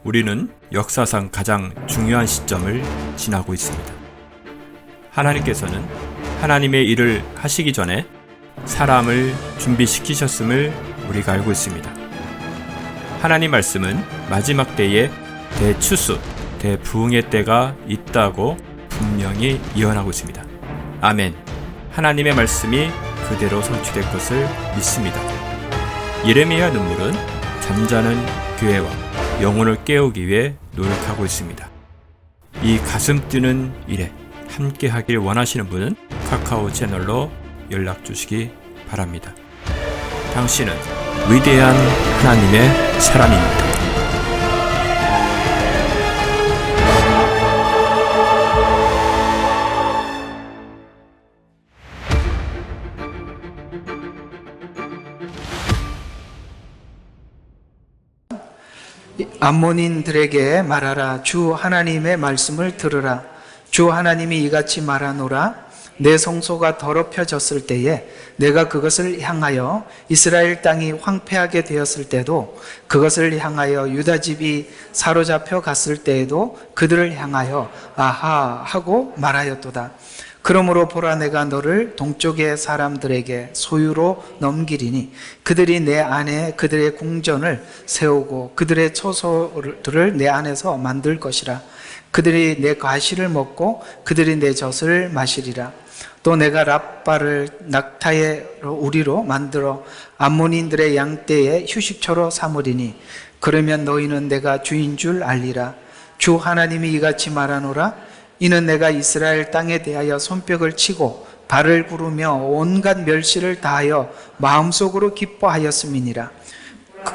우리는 역사상 가장 중요한 시점을 지나고 있습니다. 하나님께서는 하나님의 일을 하시기 전에 사람을 준비시키셨음을 우리가 알고 있습니다. 하나님 말씀은 마지막 때에 대추수, 대부흥의 때가 있다고 분명히 예언하고 있습니다. 아멘. 하나님의 말씀이 그대로 성취될 것을 믿습니다. 예레미야 눈물은 잠자는 교회와 영혼을 깨우기 위해 노력하고 있습니다. 이 가슴 뛰는 일에 함께 하길 원하시는 분은 카카오 채널로 연락 주시기 바랍니다. 당신은 위대한 하나님의 사람입니다. 암몬인들에게 말하라. 주 하나님의 말씀을 들으라. 주 하나님이 이같이 말하노라. 내 성소가 더럽혀졌을 때에 내가 그것을 향하여 이스라엘 땅이 황폐하게 되었을 때도, 그것을 향하여 유다 집이 사로잡혀 갔을 때에도 그들을 향하여 아하 하고 말하였도다. 그러므로 보라, 내가 너를 동쪽의 사람들에게 소유로 넘기리니 그들이 내 안에 그들의 궁전을 세우고 그들의 처소들을 내 안에서 만들 것이라. 그들이 내 과실을 먹고 그들이 내 젖을 마시리라. 또 내가 랍바를 낙타의 우리로 만들어 암몬인들의 양떼의 휴식처로 삼으리니 그러면 너희는 내가 주인 줄 알리라. 주 하나님이 이같이 말하노라. 이는 내가 이스라엘 땅에 대하여 손뼉을 치고 발을 구르며 온갖 멸시를 다하여 마음속으로 기뻐하였음이니라.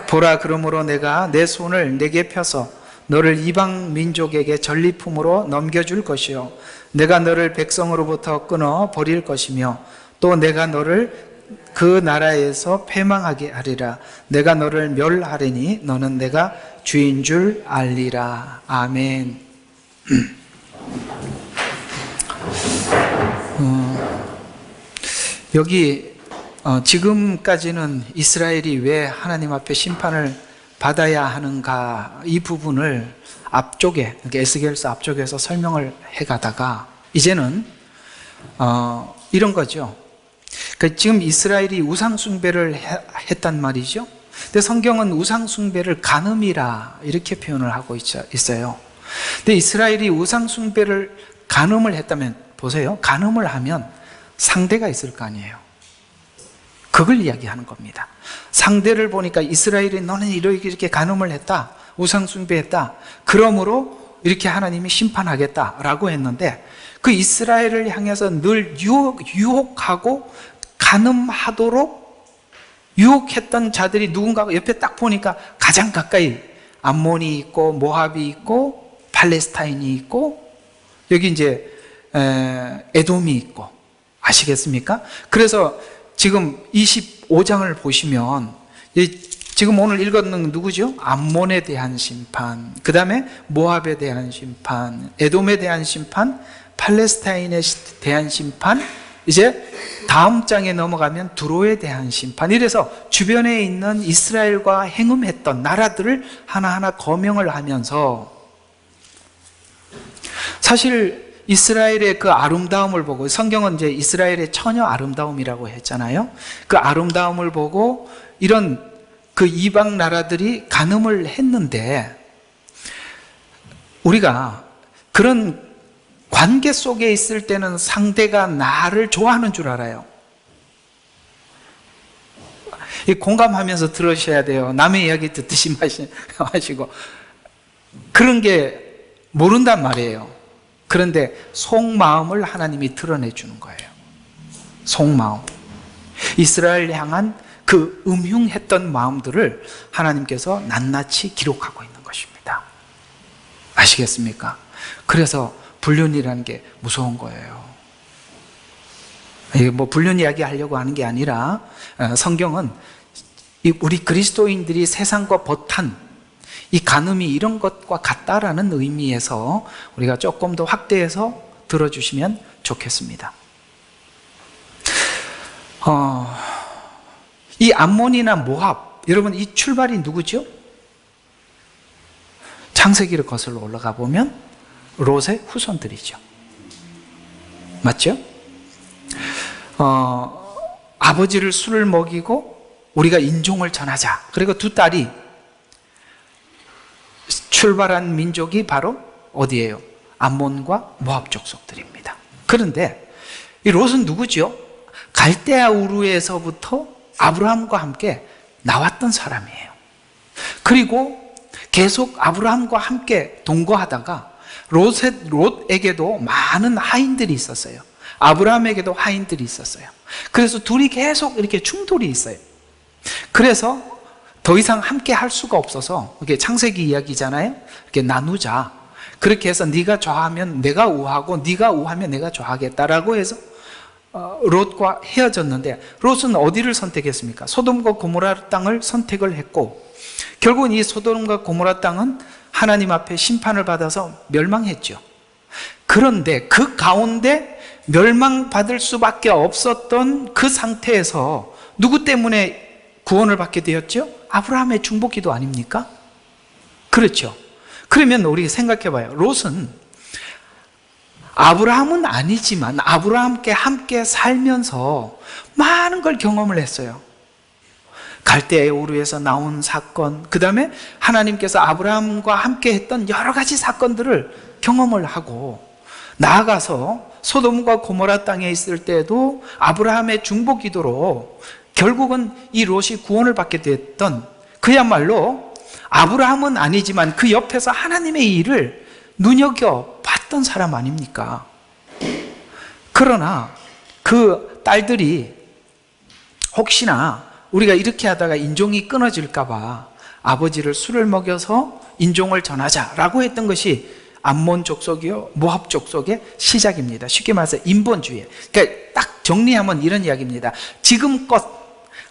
보라, 그러므로 내가 내 손을 내게 펴서 너를 이방 민족에게 전리품으로 넘겨줄 것이요, 내가 너를 백성으로부터 끊어 버릴 것이며, 또 내가 너를 그 나라에서 패망하게 하리라. 내가 너를 멸하리니 너는 내가 주인 줄 알리라. 아멘. 여기 지금까지는 이스라엘이 왜 하나님 앞에 심판을 받아야 하는가, 이 부분을 앞쪽에, 에스겔서 앞쪽에서 설명을 해가다가 이제는 이런 거죠. 그러니까 지금 이스라엘이 우상숭배를 했단 말이죠. 근데 성경은 우상숭배를 간음이라 이렇게 표현을 하고 있어요. 근데 이스라엘이 우상숭배를 간음을 했다면, 보세요, 간음을 하면 상대가 있을 거 아니에요. 그걸 이야기하는 겁니다. 상대를 보니까 이스라엘이 너는 이렇게 간음을 했다, 우상숭배했다, 그러므로 이렇게 하나님이 심판하겠다라고 했는데, 그 이스라엘을 향해서 늘 유혹하고 간음하도록 유혹했던 자들이 누군가 옆에 딱 보니까 가장 가까이 암몬이 있고 모압이 있고 팔레스타인이 있고 여기 이제 에돔이 있고, 아시겠습니까? 그래서 지금 25장을 보시면 지금 오늘 읽었는 누구죠? 암몬에 대한 심판, 그 다음에 모압에 대한 심판, 에돔에 대한 심판, 팔레스타인에 대한 심판, 이제 다음 장에 넘어가면 두로에 대한 심판. 이래서 주변에 있는 이스라엘과 행음했던 나라들을 하나하나 거명을 하면서, 사실 이스라엘의 그 아름다움을 보고, 성경은 이제 이스라엘의 처녀 아름다움이라고 했잖아요. 그 아름다움을 보고 이런 그 이방 나라들이 간음을 했는데, 우리가 그런 관계 속에 있을 때는 상대가 나를 좋아하는 줄 알아요. 공감하면서 들으셔야 돼요. 남의 이야기 듣듯이 마시고. 그런 게 모른단 말이에요. 그런데 속마음을 하나님이 드러내 주는 거예요. 속마음. 이스라엘 향한 그 음흉했던 마음들을 하나님께서 낱낱이 기록하고 있는 것입니다. 아시겠습니까? 그래서 불륜이라는 게 무서운 거예요. 이게 뭐 불륜 이야기 하려고 하는 게 아니라, 성경은 우리 그리스도인들이 세상과 벗한 이 간음이 이런 것과 같다라는 의미에서 우리가 조금 더 확대해서 들어주시면 좋겠습니다. 이 암몬이나 모압, 여러분 이 출발이 누구죠? 창세기를 거슬러 올라가 보면 롯의 후손들이죠. 맞죠? 아버지를 술을 먹이고 우리가 인종을 전하자. 그리고 두 딸이 출발한 민족이 바로 어디예요? 암몬과 모압 족속들입니다. 그런데 이 롯은 누구죠? 갈대아 우르에서부터 아브라함과 함께 나왔던 사람이에요. 그리고 계속 아브라함과 함께 동거하다가 롯에게도 많은 하인들이 있었어요. 아브라함에게도 하인들이 있었어요. 그래서 둘이 계속 이렇게 충돌이 있어요. 그래서 더 이상 함께 할 수가 없어서, 이게 창세기 이야기잖아요. 이렇게 나누자. 그렇게 해서 네가 좋아하면 내가 우하고 네가 우하면 내가 좋아하겠다라고 해서 롯과 헤어졌는데, 롯은 어디를 선택했습니까? 소돔과 고모라 땅을 선택을 했고, 결국은 이 소돔과 고모라 땅은 하나님 앞에 심판을 받아서 멸망했죠. 그런데 그 가운데 멸망받을 수밖에 없었던 그 상태에서 누구 때문에 구원을 받게 되었죠? 아브라함의 중보기도 아닙니까? 그렇죠. 그러면 우리 생각해 봐요. 롯은 아브라함은 아니지만 아브라함과 함께 살면서 많은 걸 경험을 했어요. 갈대아 우르에서 나온 사건, 그 다음에 하나님께서 아브라함과 함께 했던 여러 가지 사건들을 경험을 하고, 나아가서 소돔과 고모라 땅에 있을 때도 아브라함의 중보 기도로 결국은 이 롯이 구원을 받게 됐던, 그야말로 아브라함은 아니지만 그 옆에서 하나님의 일을 눈여겨 봤던 사람 아닙니까? 그러나 그 딸들이 혹시나 우리가 이렇게 하다가 인종이 끊어질까 봐 아버지를 술을 먹여서 인종을 전하자라고 했던 것이 암몬 족속이요 모압 족속의 시작입니다. 쉽게 말해서 인본주의. 그러니까 딱 정리하면 이런 이야기입니다. 지금껏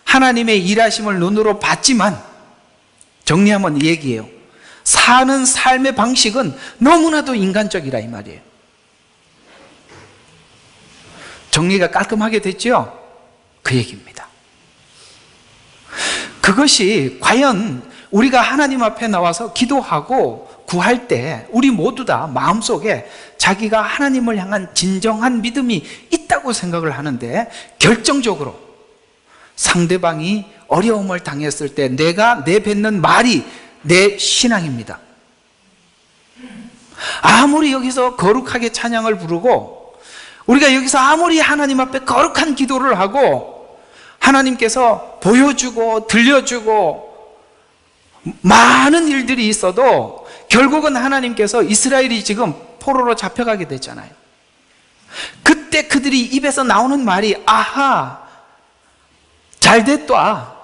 하나님의 일하심을 눈으로 봤지만, 정리하면 이 얘기예요. 사는 삶의 방식은 너무나도 인간적이라 이 말이에요. 정리가 깔끔하게 됐죠? 그 얘기입니다. 그것이 과연 우리가 하나님 앞에 나와서 기도하고 구할 때 우리 모두 다 마음속에 자기가 하나님을 향한 진정한 믿음이 있다고 생각을 하는데, 결정적으로 상대방이 어려움을 당했을 때 내가 내뱉는 말이 내 신앙입니다. 아무리 여기서 거룩하게 찬양을 부르고 우리가 여기서 아무리 하나님 앞에 거룩한 기도를 하고 하나님께서 보여주고 들려주고 많은 일들이 있어도 결국은 하나님께서 이스라엘이 지금 포로로 잡혀가게 됐잖아요. 그때 그들이 입에서 나오는 말이 아하, 잘됐다,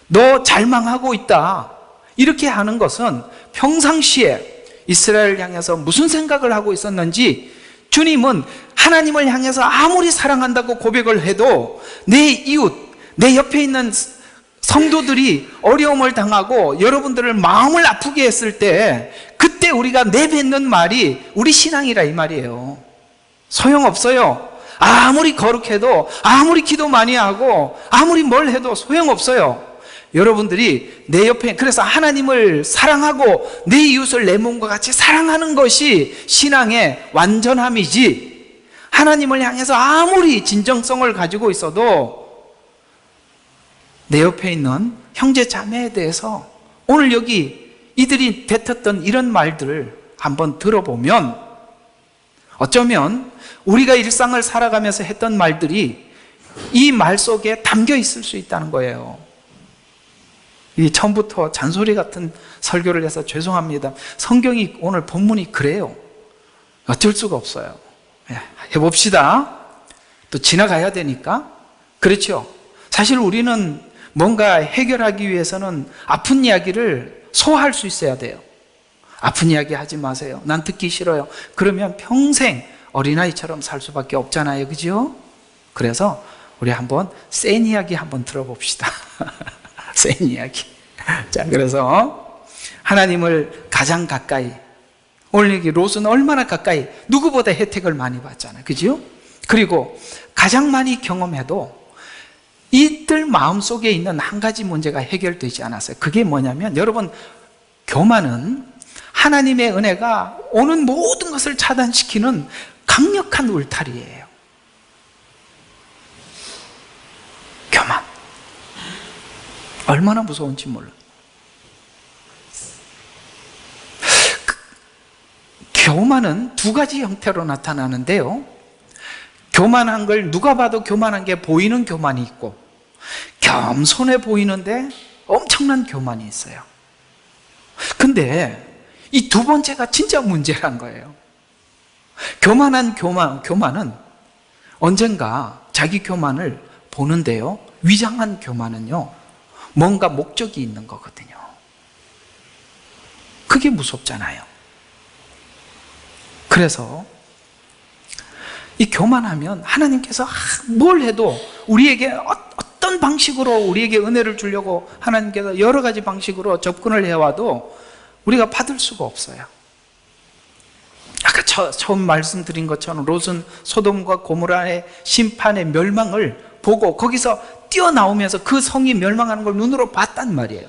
너 잘 망하고 있다, 이렇게 하는 것은 평상시에 이스라엘을 향해서 무슨 생각을 하고 있었는지, 주님은 하나님을 향해서 아무리 사랑한다고 고백을 해도 내 이웃, 내 옆에 있는 성도들이 어려움을 당하고 여러분들을 마음을 아프게 했을 때 그때 우리가 내뱉는 말이 우리 신앙이라 이 말이에요. 소용없어요. 아무리 거룩해도, 아무리 기도 많이 하고, 아무리 뭘 해도 소용없어요. 여러분들이 내 옆에, 그래서 하나님을 사랑하고 내 이웃을 내 몸과 같이 사랑하는 것이 신앙의 완전함이지, 하나님을 향해서 아무리 진정성을 가지고 있어도 내 옆에 있는 형제 자매에 대해서 오늘 여기 이들이 뱉었던 이런 말들을 한번 들어보면 어쩌면 우리가 일상을 살아가면서 했던 말들이 이 말 속에 담겨 있을 수 있다는 거예요. 이 처음부터 잔소리 같은 설교를 해서 죄송합니다. 성경이 오늘 본문이 그래요. 어쩔 수가 없어요. 해봅시다. 또 지나가야 되니까. 그렇죠. 사실 우리는 뭔가 해결하기 위해서는 아픈 이야기를 소화할 수 있어야 돼요. 아픈 이야기 하지 마세요. 난 듣기 싫어요. 그러면 평생 어린아이처럼 살 수밖에 없잖아요. 그죠? 그래서 우리 한번 센 이야기 한번 들어봅시다. 센 이야기. 자, 그래서 하나님을 가장 가까이, 오늘 여기 롯은 얼마나 가까이, 누구보다 혜택을 많이 받잖아요. 그죠? 그리고 가장 많이 경험해도 이들 마음속에 있는 한 가지 문제가 해결되지 않았어요. 그게 뭐냐면, 여러분, 교만은 하나님의 은혜가 오는 모든 것을 차단시키는 강력한 울타리예요. 교만. 얼마나 무서운지 몰라. 교만은 두 가지 형태로 나타나는데요. 교만한 걸 누가 봐도 교만한 게 보이는 교만이 있고, 겸손해 보이는데 엄청난 교만이 있어요. 근데 이 두 번째가 진짜 문제란 거예요. 교만은 언젠가 자기 교만을 보는데요, 위장한 교만은요, 뭔가 목적이 있는 거거든요. 그게 무섭잖아요. 그래서 이 교만하면 하나님께서 뭘 해도 우리에게 어떤 방식으로 우리에게 은혜를 주려고 하나님께서 여러 가지 방식으로 접근을 해와도 우리가 받을 수가 없어요. 아까 처음 말씀드린 것처럼 롯은 소돔과 고모라의 심판의 멸망을 보고 거기서 뛰어나오면서 그 성이 멸망하는 걸 눈으로 봤단 말이에요.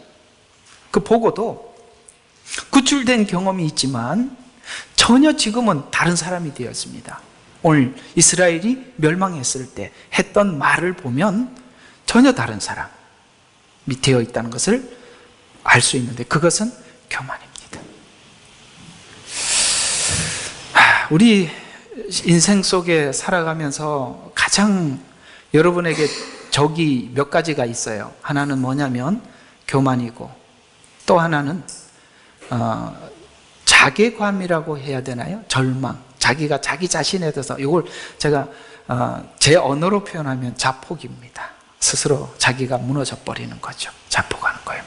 그 보고도 구출된 경험이 있지만 전혀 지금은 다른 사람이 되었습니다. 오늘 이스라엘이 멸망했을 때 했던 말을 보면 전혀 다른 사람이 되어 있다는 것을 알 수 있는데, 그것은 교만입니다. 우리 인생 속에 살아가면서 가장 여러분에게 적이 몇 가지가 있어요. 하나는 뭐냐면 교만이고, 또 하나는 자괴감이라고 해야 되나요? 절망. 자기가 자기 자신에 대해서, 이걸 제가 제 언어로 표현하면 자폭입니다. 스스로 자기가 무너져 버리는 거죠. 자폭하는 거예요.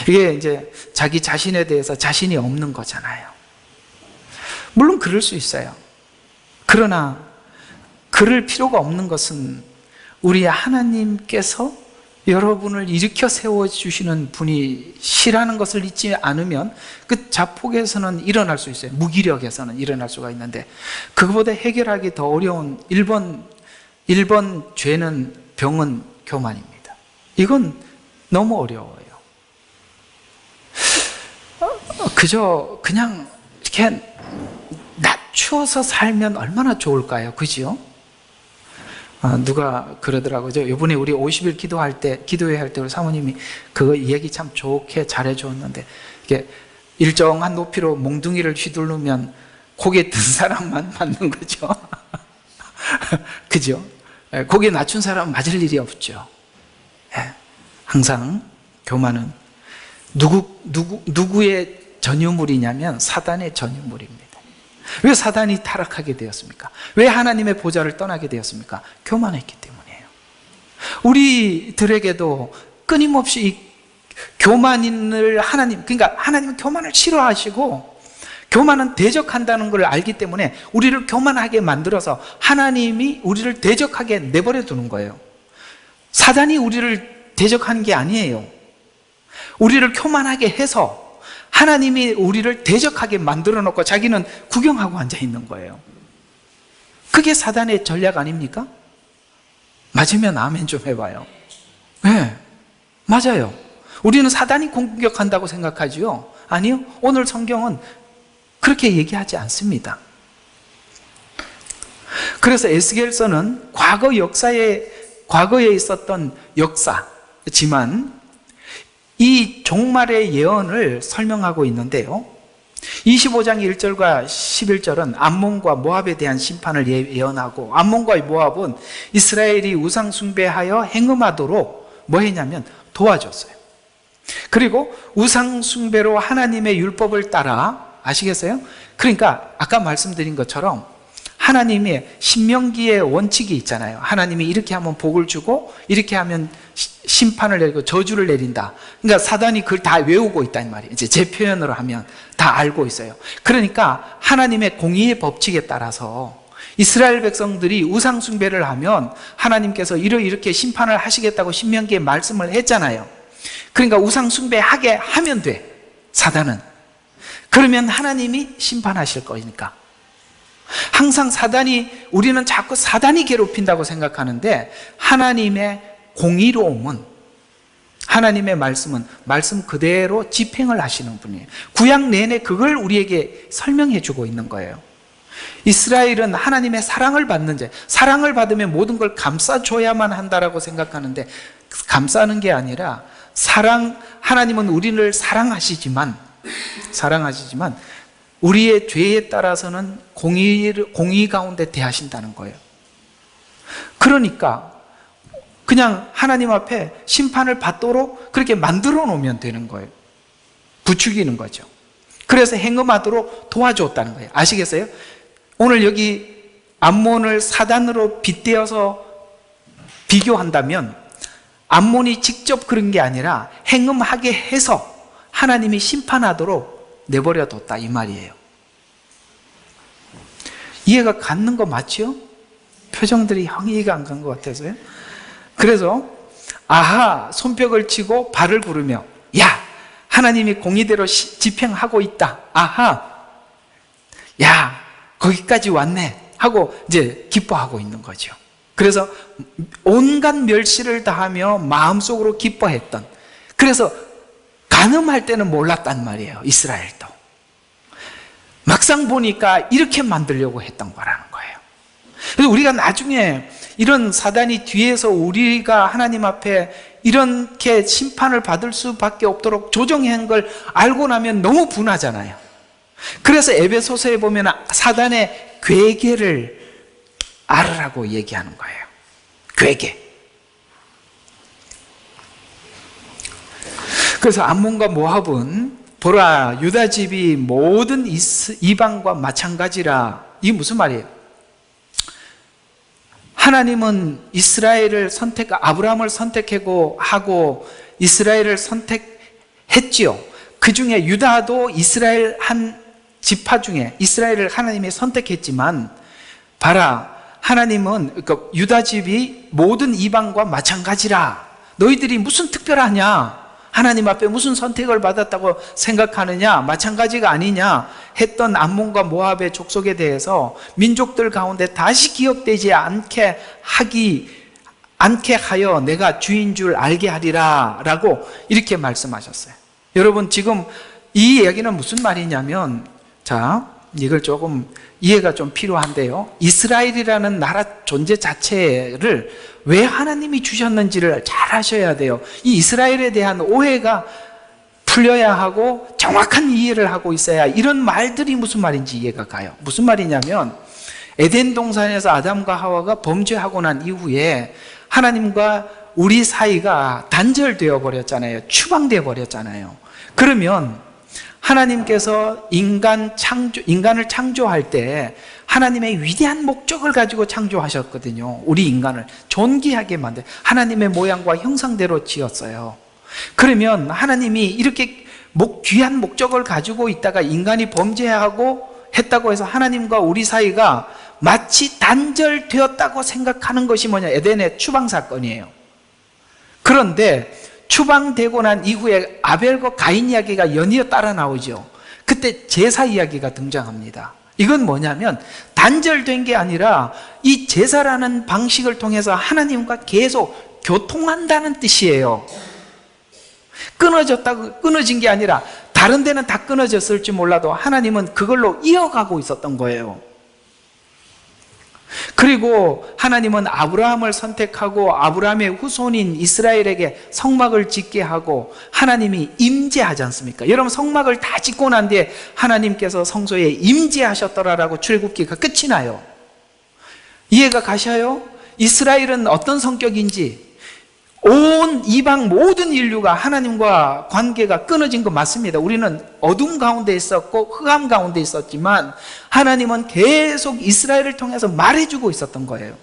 이게 이제 자기 자신에 대해서 자신이 없는 거잖아요. 물론 그럴 수 있어요. 그러나 그럴 필요가 없는 것은 우리 하나님께서 여러분을 일으켜 세워주시는 분이시라는 것을 잊지 않으면 그 자폭에서는 일어날 수 있어요. 무기력에서는 일어날 수가 있는데, 그거보다 해결하기 더 어려운 1번 죄는, 병은 교만입니다. 이건 너무 어려워요. 그냥 이렇게 낮추어서 살면 얼마나 좋을까요? 그죠? 누가 그러더라고요. 이번에 우리 50일 기도회 할 때 우리 사모님이 그거 얘기 참 좋게 잘해줬는데, 이게 일정한 높이로 몽둥이를 휘두르면 고개 든 사람만 맞는 거죠. 그죠? 고개 낮춘 사람은 맞을 일이 없죠. 항상 교만은 누구의 전유물이냐면 사단의 전유물입니다. 왜 사단이 타락하게 되었습니까? 왜 하나님의 보좌를 떠나게 되었습니까? 교만했기 때문이에요. 우리들에게도 끊임없이 이 교만을 그러니까 하나님은 교만을 싫어하시고 교만은 대적한다는 걸 알기 때문에 우리를 교만하게 만들어서 하나님이 우리를 대적하게 내버려 두는 거예요. 사단이 우리를 대적하는 게 아니에요. 우리를 교만하게 해서 하나님이 우리를 대적하게 만들어 놓고 자기는 구경하고 앉아 있는 거예요. 그게 사단의 전략 아닙니까? 맞으면 아멘 좀 해봐요. 네, 맞아요. 우리는 사단이 공격한다고 생각하지요? 아니요. 오늘 성경은 그렇게 얘기하지 않습니다. 그래서 에스겔서는 과거에 있었던 역사지만 이 종말의 예언을 설명하고 있는데요, 25장 1절과 11절은 암몬과 모압에 대한 심판을 예언하고, 암몬과 모압은 이스라엘이 우상 숭배하여 행음하도록 뭐 했냐면 도와줬어요. 그리고 우상 숭배로 하나님의 율법을 따라, 아시겠어요? 그러니까 아까 말씀드린 것처럼 하나님의 신명기의 원칙이 있잖아요. 하나님이 이렇게 하면 복을 주고 이렇게 하면 심판을 내리고 저주를 내린다. 그러니까 사단이 그걸 다 외우고 있단 말이에요. 이제 제 표현으로 하면 다 알고 있어요. 그러니까 하나님의 공의의 법칙에 따라서 이스라엘 백성들이 우상 숭배를 하면 하나님께서 이렇게 심판을 하시겠다고 신명기에 말씀을 했잖아요. 그러니까 우상 숭배하게 하면 돼, 사단은. 그러면 하나님이 심판하실 거니까. 항상 우리는 자꾸 사단이 괴롭힌다고 생각하는데, 하나님의 공의로움은 하나님의 말씀은 말씀 그대로 집행을 하시는 분이에요. 구약 내내 그걸 우리에게 설명해 주고 있는 거예요. 이스라엘은 하나님의 사랑을 받는 자, 사랑을 받으면 모든 걸 감싸줘야만 한다라고 생각하는데, 감싸는 게 아니라 하나님은 우리를 사랑하시지만 우리의 죄에 따라서는 공의 가운데 대하신다는 거예요. 그러니까 그냥 하나님 앞에 심판을 받도록 그렇게 만들어 놓으면 되는 거예요. 부추기는 거죠. 그래서 행음하도록 도와줬다는 거예요. 아시겠어요? 오늘 여기 암몬을 사단으로 빗대어서 비교한다면 암몬이 직접 그런 게 아니라 행음하게 해서 하나님이 심판하도록 내버려뒀다 이 말이에요. 이해가 가는 거 맞죠? 표정들이 이해가 안 간 것 같아서요. 그래서 아하 손뼉을 치고 발을 구르며 야 하나님이 공의대로 집행하고 있다. 아하 야 거기까지 왔네 하고 이제 기뻐하고 있는 거죠. 그래서 온갖 멸시를 다하며 마음속으로 기뻐했던, 그래서 간음할 때는 몰랐단 말이에요. 이스라엘도 막상 보니까 이렇게 만들려고 했던 거라는 거예요. 그래서 우리가 나중에 이런 사단이 뒤에서 우리가 하나님 앞에 이렇게 심판을 받을 수밖에 없도록 조정한 걸 알고 나면 너무 분하잖아요. 그래서 에베소서에 보면 사단의 괴계를 알으라고 얘기하는 거예요. 괴계. 그래서 암몬과 모압은 보라 유다 집이 모든 이방과 마찬가지라. 이게 무슨 말이에요? 하나님은 이스라엘을 아브라함을 선택하고 이스라엘을 선택했지요. 그 중에 유다도 이스라엘 한 지파 중에 이스라엘을 하나님이 선택했지만, 봐라 하나님은 그러니까 유다 집이 모든 이방과 마찬가지라. 너희들이 무슨 특별하냐? 하나님 앞에 무슨 선택을 받았다고 생각하느냐? 마찬가지가 아니냐? 했던 암몬과 모압의 족속에 대해서 민족들 가운데 다시 기억되지 않게 하여 내가 주인 줄 알게 하리라 라고 이렇게 말씀하셨어요. 여러분 지금 이 이야기는 무슨 말이냐면, 자 이걸 조금 이해가 좀 필요한데요, 이스라엘이라는 나라 존재 자체를 왜 하나님이 주셨는지를 잘 아셔야 돼요. 이 이스라엘에 대한 오해가 풀려야 하고 정확한 이해를 하고 있어야 이런 말들이 무슨 말인지 이해가 가요. 무슨 말이냐면, 에덴 동산에서 아담과 하와가 범죄하고 난 이후에 하나님과 우리 사이가 단절되어 버렸잖아요. 추방되어 버렸잖아요. 그러면 하나님께서 인간을 창조할 때 하나님의 위대한 목적을 가지고 창조하셨거든요. 우리 인간을 존귀하게 만들, 하나님의 모양과 형상대로 지었어요. 그러면 하나님이 이렇게 귀한 목적을 가지고 있다가 인간이 범죄하고 했다고 해서 하나님과 우리 사이가 마치 단절되었다고 생각하는 것이 뭐냐? 에덴의 추방 사건이에요. 그런데 추방되고 난 이후에 아벨과 가인 이야기가 연이어 따라 나오죠. 그때 제사 이야기가 등장합니다. 이건 뭐냐면 단절된 게 아니라 이 제사라는 방식을 통해서 하나님과 계속 교통한다는 뜻이에요. 끊어진 게 아니라 다른 데는 다 끊어졌을지 몰라도 하나님은 그걸로 이어가고 있었던 거예요. 그리고 하나님은 아브라함을 선택하고 아브라함의 후손인 이스라엘에게 성막을 짓게 하고 하나님이 임재하지 않습니까? 여러분 성막을 다 짓고 난 뒤에 하나님께서 성소에 임재하셨더라라고 출애굽기가 끝이 나요. 이해가 가셔요? 이스라엘은 어떤 성격인지, 온 이방 모든 인류가 하나님과 관계가 끊어진 거 맞습니다. 우리는 어둠 가운데 있었고 흑암 가운데 있었지만 하나님은 계속 이스라엘을 통해서 말해주고 있었던 거예요.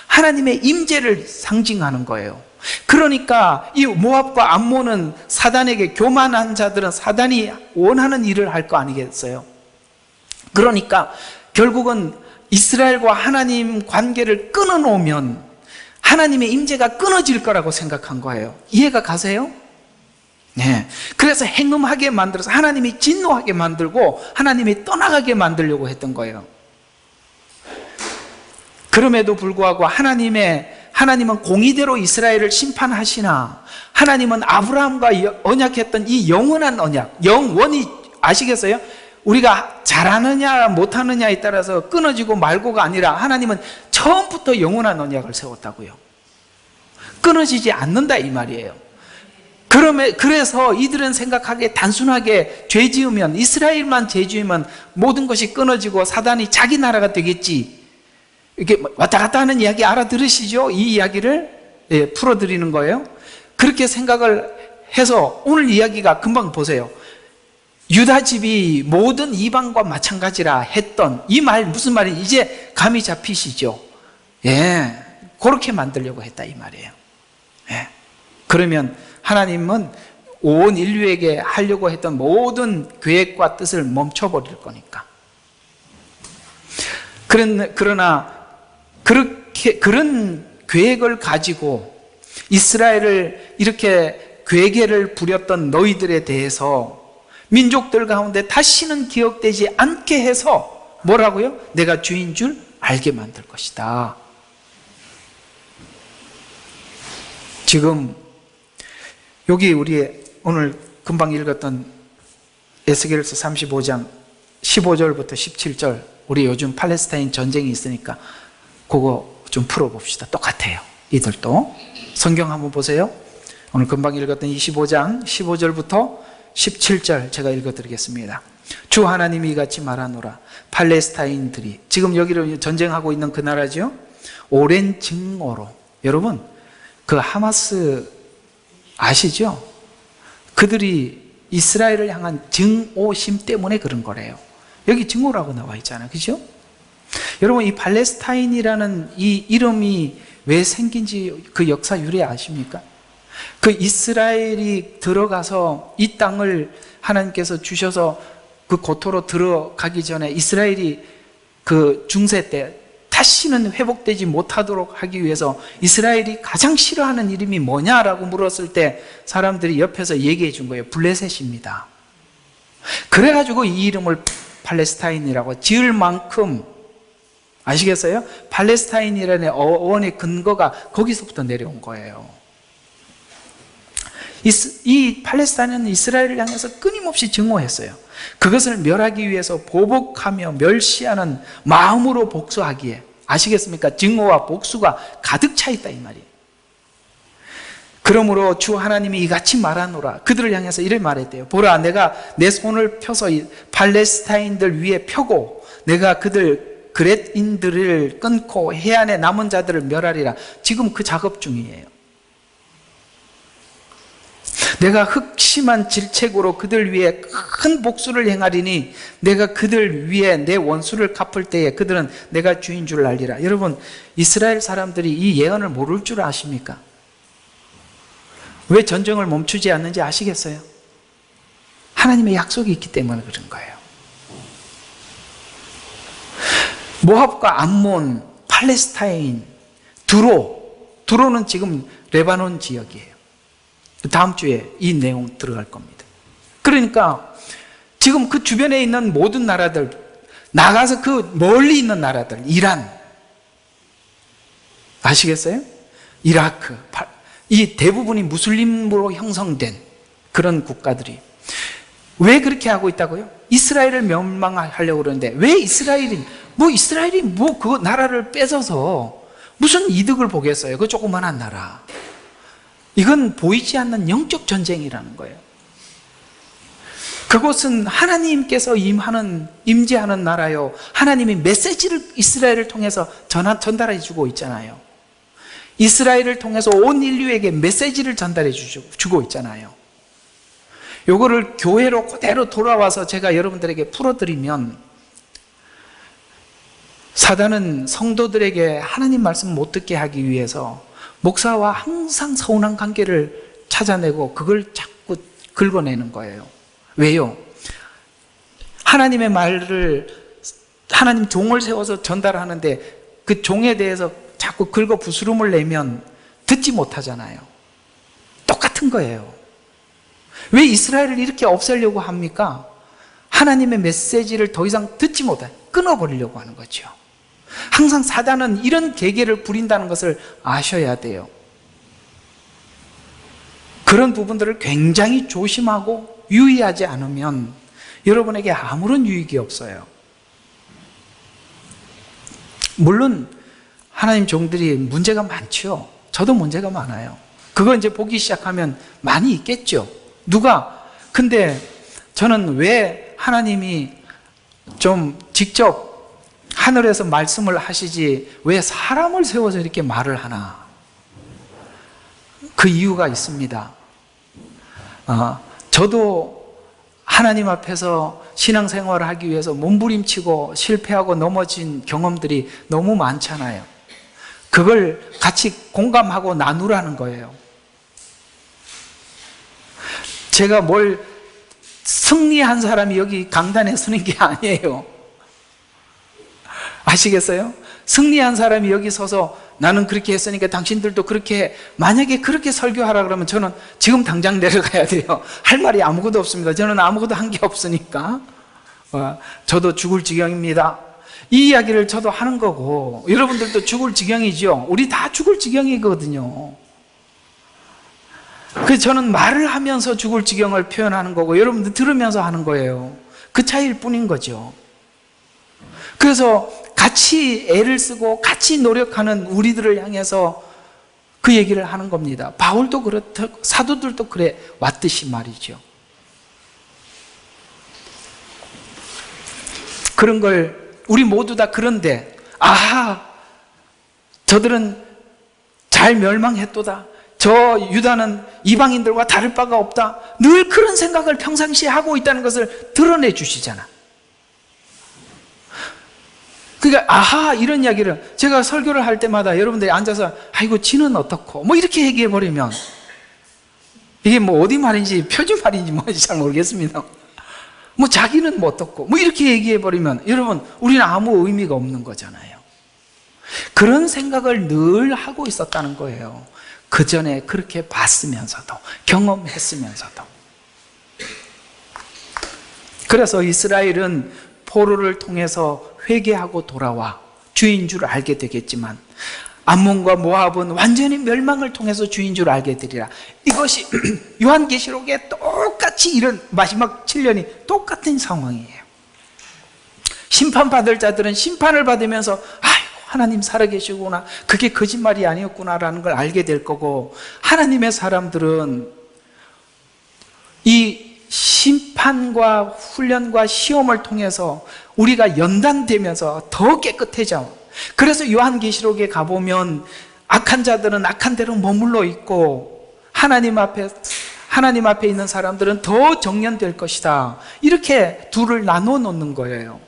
하나님의 임재를 상징하는 거예요. 그러니까 이 모압과 암몬은 사단에게, 교만한 자들은 사단이 원하는 일을 할 거 아니겠어요? 그러니까 결국은 이스라엘과 하나님 관계를 끊어놓으면 하나님의 임재가 끊어질 거라고 생각한 거예요. 이해가 가세요? 네. 그래서 행음하게 만들어서 하나님이 진노하게 만들고 하나님이 떠나가게 만들려고 했던 거예요. 그럼에도 불구하고 하나님의 하나님은 공의대로 이스라엘을 심판하시나 하나님은 아브라함과 언약했던 이 영원한 언약, 영원히 아시겠어요? 우리가 잘하느냐 못하느냐에 따라서 끊어지고 말고가 아니라 하나님은 처음부터 영원한 언약을 세웠다고요. 끊어지지 않는다 이 말이에요. 그래서 이들은 생각하기에 단순하게 죄 지으면, 이스라엘만 죄 지으면 모든 것이 끊어지고 사단이 자기 나라가 되겠지, 이렇게 왔다 갔다 하는 이야기 알아들으시죠? 이 이야기를 풀어드리는 거예요. 그렇게 생각을 해서 오늘 이야기가 금방 보세요. 유다 집이 모든 이방과 마찬가지라 했던 이 말 무슨 말인지 이제 감이 잡히시죠? 예, 그렇게 만들려고 했다 이 말이에요. 예. 그러면 하나님은 온 인류에게 하려고 했던 모든 계획과 뜻을 멈춰버릴 거니까. 그러나 그런 계획을 가지고 이스라엘을 이렇게 괴계를 부렸던 너희들에 대해서 민족들 가운데 다시는 기억되지 않게 해서 뭐라고요? 내가 주인 줄 알게 만들 것이다. 지금 여기 우리 오늘 금방 읽었던 에스겔서 35장 15절부터 17절, 우리 요즘 팔레스타인 전쟁이 있으니까 그거 좀 풀어봅시다. 똑같아요. 이들도 성경 한번 보세요. 오늘 금방 읽었던 25장 15절부터 17절 제가 읽어드리겠습니다. 주 하나님이 이같이 말하노라. 팔레스타인들이, 지금 여기로 전쟁하고 있는 그 나라죠, 오랜 증오로, 여러분 그 하마스 아시죠? 그들이 이스라엘을 향한 증오심 때문에 그런 거래요. 여기 증오라고 나와 있잖아요. 그죠? 여러분 이 팔레스타인이라는 이 이름이 왜 생긴지 그 역사 유래 아십니까? 그 이스라엘이 들어가서 이 땅을 하나님께서 주셔서 그 고토로 들어가기 전에 이스라엘이 그 중세 때 다시는 회복되지 못하도록 하기 위해서 이스라엘이 가장 싫어하는 이름이 뭐냐라고 물었을 때 사람들이 옆에서 얘기해 준 거예요. 블레셋입니다. 그래가지고 이 이름을 팔레스타인이라고 지을 만큼, 아시겠어요? 팔레스타인이라는 어원의 근거가 거기서부터 내려온 거예요. 이 팔레스타인은 이스라엘을 향해서 끊임없이 증오했어요. 그것을 멸하기 위해서 보복하며 멸시하는 마음으로 복수하기에, 아시겠습니까? 증오와 복수가 가득 차 있다 이 말이에요. 그러므로 주 하나님이 이같이 말하노라. 그들을 향해서 이렇게 말했대요. 보라, 내가 내 손을 펴서 팔레스타인들 위에 펴고 내가 그들 그렛인들을 끊고 해안에 남은 자들을 멸하리라. 지금 그 작업 중이에요. 내가 흑심한 질책으로 그들 위에 큰 복수를 행하리니 내가 그들 위에 내 원수를 갚을 때에 그들은 내가 주인 줄 알리라. 여러분 이스라엘 사람들이 이 예언을 모를 줄 아십니까? 왜 전쟁을 멈추지 않는지 아시겠어요? 하나님의 약속이 있기 때문에 그런 거예요. 모압과 암몬, 팔레스타인, 두로는 지금 레바논 지역이에요. 다음 주에 이 내용 들어갈 겁니다. 그러니까 지금 그 주변에 있는 모든 나라들, 나가서 그 멀리 있는 나라들, 이란, 아시겠어요? 이라크, 이 대부분이 무슬림으로 형성된 그런 국가들이 왜 그렇게 하고 있다고요? 이스라엘을 멸망하려고 그러는데 왜 이스라엘이 그 나라를 뺏어서 무슨 이득을 보겠어요? 그 조그만한 나라. 이건 보이지 않는 영적 전쟁이라는 거예요. 그곳은 하나님께서 임재하는 나라요. 하나님이 메시지를 이스라엘을 통해서 전달해 주고 있잖아요. 이스라엘을 통해서 온 인류에게 메시지를 전달해 주고 있잖아요. 요거를 교회로 그대로 돌아와서 제가 여러분들에게 풀어드리면, 사단은 성도들에게 하나님 말씀 못 듣게 하기 위해서 목사와 항상 서운한 관계를 찾아내고 그걸 자꾸 긁어내는 거예요. 왜요? 하나님의 말을 하나님 종을 세워서 전달하는데 그 종에 대해서 자꾸 긁어 부스럼을 내면 듣지 못하잖아요. 똑같은 거예요. 왜 이스라엘을 이렇게 없애려고 합니까? 하나님의 메시지를 더 이상 듣지 못해 끊어버리려고 하는 거죠. 항상 사단은 이런 계계를 부린다는 것을 아셔야 돼요. 그런 부분들을 굉장히 조심하고 유의하지 않으면 여러분에게 아무런 유익이 없어요. 물론 하나님 종들이 문제가 많죠. 저도 문제가 많아요. 그거 이제 보기 시작하면 많이 있겠죠. 근데 저는 왜 하나님이 좀 직접 하늘에서 말씀을 하시지 왜 사람을 세워서 이렇게 말을 하나? 그 이유가 있습니다. 저도 하나님 앞에서 신앙생활을 하기 위해서 몸부림치고 실패하고 넘어진 경험들이 너무 많잖아요. 그걸 같이 공감하고 나누라는 거예요. 제가 뭘 승리한 사람이 여기 강단에 서는 게 아니에요. 아시겠어요? 승리한 사람이 여기 서서 나는 그렇게 했으니까 당신들도 그렇게, 만약에 그렇게 설교하라 그러면 저는 지금 당장 내려가야 돼요. 할 말이 아무것도 없습니다. 저는 아무것도 한 게 없으니까. 저도 죽을 지경입니다. 이 이야기를 저도 하는 거고, 여러분들도 죽을 지경이죠. 우리 다 죽을 지경이거든요. 그래서 저는 말을 하면서 죽을 지경을 표현하는 거고, 여러분들 들으면서 하는 거예요. 그 차이일 뿐인 거죠. 그래서 같이 애를 쓰고 같이 노력하는 우리들을 향해서 그 얘기를 하는 겁니다. 바울도 그렇고 사도들도 그래 왔듯이 말이죠. 그런 걸 우리 모두 다 그런데 저들은 잘 멸망했도다. 저 유다는 이방인들과 다를 바가 없다. 늘 그런 생각을 평상시에 하고 있다는 것을 드러내 주시잖아. 그러니까 이런 이야기를 제가 설교를 할 때마다 여러분들이 앉아서 아이고 지는 어떻고 뭐 이렇게 얘기해 버리면 이게 뭐 어디 말인지 표준 말인지 뭔지 잘 모르겠습니다. 뭐 자기는 뭐 어떻고 뭐 이렇게 얘기해 버리면 여러분 우리는 아무 의미가 없는 거잖아요. 그런 생각을 늘 하고 있었다는 거예요. 그 전에 그렇게 봤으면서도 경험했으면서도. 그래서 이스라엘은 포로를 통해서 회개하고 돌아와 주인 줄 알게 되겠지만 암몬과 모압은 완전히 멸망을 통해서 주인 줄 알게 되리라. 이것이 요한계시록에 똑같이 이런 마지막 7년이 똑같은 상황이에요. 심판받을 자들은 심판을 받으면서 하나님 살아계시구나, 그게 거짓말이 아니었구나라는 걸 알게 될 거고, 하나님의 사람들은 이 심판과 훈련과 시험을 통해서 우리가 연단되면서 더 깨끗해져. 그래서 요한계시록에 가보면 악한 자들은 악한 대로 머물러 있고 하나님 앞에 있는 사람들은 더 정련될 것이다. 이렇게 둘을 나눠 놓는 거예요.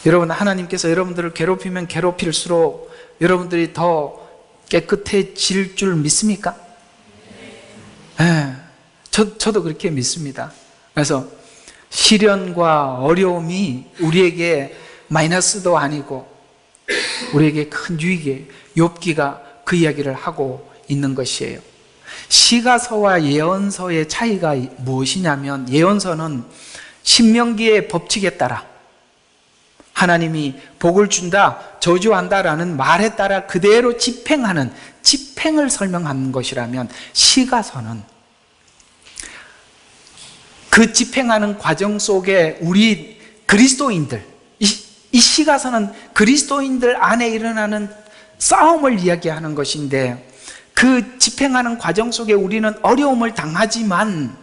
여러분, 하나님께서 여러분들을 괴롭히면 괴롭힐수록 여러분들이 더 깨끗해질 줄 믿습니까? 네, 저도 그렇게 믿습니다. 그래서 시련과 어려움이 우리에게 마이너스도 아니고 우리에게 큰 유익이에요. 욥기가 그 이야기를 하고 있는 것이에요. 시가서와 예언서의 차이가 무엇이냐면, 예언서는 신명기의 법칙에 따라 하나님이 복을 준다, 저주한다라는 말에 따라 그대로 집행을 설명하는 것이라면, 시가서는 그 집행하는 과정 속에 우리 그리스도인들, 이 시가서는 그리스도인들 안에 일어나는 싸움을 이야기하는 것인데, 그 집행하는 과정 속에 우리는 어려움을 당하지만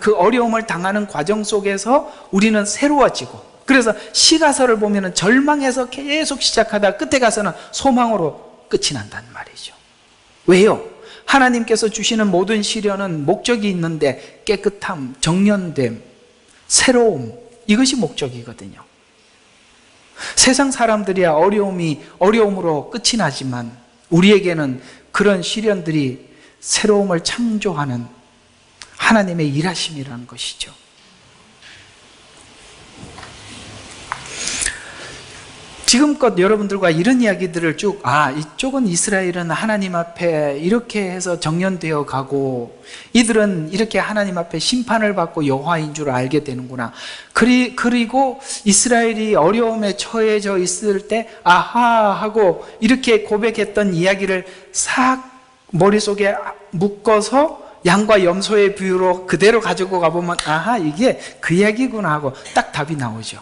그 어려움을 당하는 과정 속에서 우리는 새로워지고, 그래서 시가서를 보면 절망해서 계속 시작하다 끝에 가서는 소망으로 끝이 난다는 말이죠. 왜요? 하나님께서 주시는 모든 시련은 목적이 있는데, 깨끗함, 정련됨, 새로움, 이것이 목적이거든요. 세상 사람들이야 어려움으로 끝이 나지만 우리에게는 그런 시련들이 새로움을 창조하는 하나님의 일하심이라는 것이죠. 지금껏 여러분들과 이런 이야기들을 쭉, 이쪽은 이스라엘은 하나님 앞에 이렇게 해서 정연되어 가고, 이들은 이렇게 하나님 앞에 심판을 받고 여호와인 줄 알게 되는구나. 그리고 이스라엘이 어려움에 처해져 있을 때, 아하 하고 이렇게 고백했던 이야기를 싹 머릿속에 묶어서 양과 염소의 비유로 그대로 가지고 가보면, 아하, 이게 그 이야기구나 하고 딱 답이 나오죠.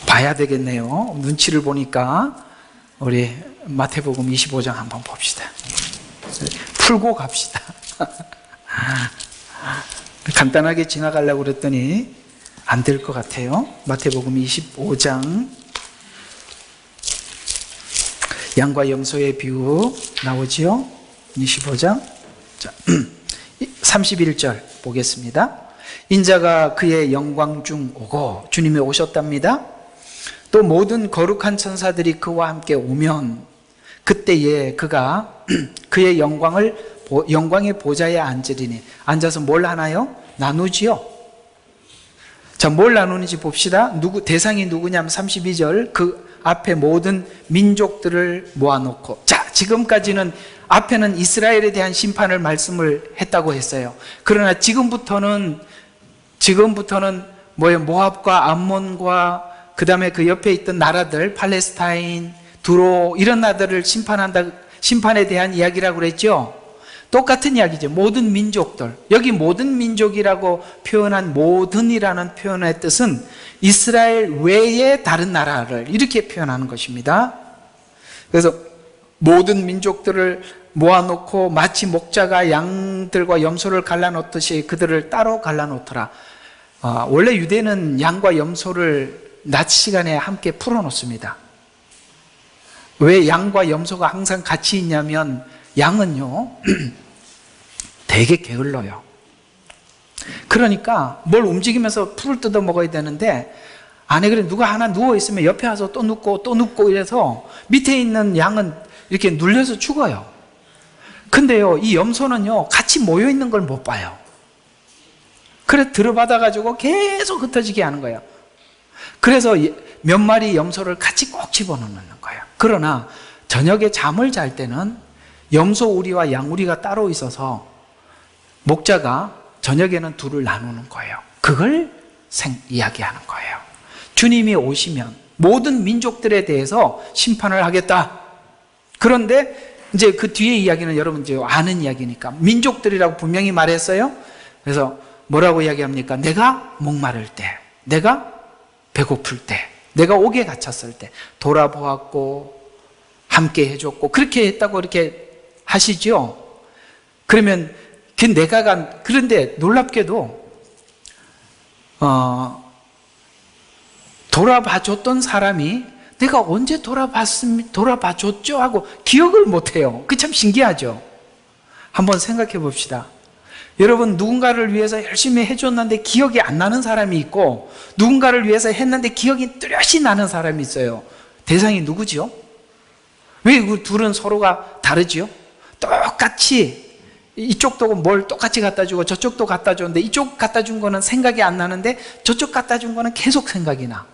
봐야 되겠네요. 눈치를 보니까. 우리 마태복음 25장 한번 봅시다. 풀고 갑시다. 간단하게 지나가려고 그랬더니 안 될 것 같아요. 마태복음 25장 양과 염소의 비유 나오지요. 25장 31절 보겠습니다. 인자가 그의 영광 중 오고, 주님이 오셨답니다. 또 모든 거룩한 천사들이 그와 함께 오면 그때에 그가 그의 영광의 보좌에 앉으리니. 앉아서 뭘 하나요? 나누지요. 자, 뭘 나누는지 봅시다. 대상이 누구냐면 32절, 그 앞에 모든 민족들을 모아놓고. 자, 지금까지는 앞에는 이스라엘에 대한 심판을 말씀을 했다고 했어요. 그러나 지금부터는 뭐예요? 모압과 암몬과 그 다음에 그 옆에 있던 나라들, 팔레스타인, 두로, 이런 나라들을 심판에 대한 이야기라고 그랬죠. 똑같은 이야기죠. 모든 민족들. 여기 모든 민족이라고 표현한 모든이라는 표현의 뜻은 이스라엘 외의 다른 나라를 이렇게 표현하는 것입니다. 그래서 모든 민족들을 모아놓고 마치 목자가 양들과 염소를 갈라놓듯이 그들을 따로 갈라놓더라. 원래 유대는 양과 염소를 낮 시간에 함께 풀어놓습니다. 왜 양과 염소가 항상 같이 있냐면, 양은요 되게 게을러요. 그러니까 뭘 움직이면서 풀을 뜯어 먹어야 되는데, 안에 그래 누가 하나 누워있으면 옆에 와서 또 눕고 이래서 밑에 있는 양은 이렇게 눌려서 죽어요. 근데요, 이 염소는요 같이 모여있는 걸 못 봐요. 그래 들어받아가지고 계속 흩어지게 하는 거예요. 그래서 몇 마리 염소를 같이 꼭 집어넣는 거예요. 그러나 저녁에 잠을 잘 때는 염소 우리와 양 우리가 따로 있어서 목자가 저녁에는 둘을 나누는 거예요. 그걸 이야기하는 거예요. 주님이 오시면 모든 민족들에 대해서 심판을 하겠다. 그런데 이제 그 뒤에 이야기는 여러분 이제 아는 이야기니까, 민족들이라고 분명히 말했어요. 그래서 뭐라고 이야기합니까? 내가 목마를 때, 내가 배고플 때, 내가 옥에 갇혔을 때 돌아보았고 함께 해줬고, 그렇게 했다고 이렇게 하시죠. 그러면 그런데 놀랍게도 돌아봐줬던 사람이 내가 언제 돌아봐줬죠 하고 기억을 못해요. 그게 참 신기하죠. 한번 생각해 봅시다. 여러분, 누군가를 위해서 열심히 해줬는데 기억이 안 나는 사람이 있고, 누군가를 위해서 했는데 기억이 뚜렷이 나는 사람이 있어요. 대상이 누구지요? 왜 그 둘은 서로가 다르지요? 똑같이 이쪽도 뭘 똑같이 갖다 주고 저쪽도 갖다 줬는데, 이쪽 갖다 준 거는 생각이 안 나는데 저쪽 갖다 준 거는 계속 생각이 나.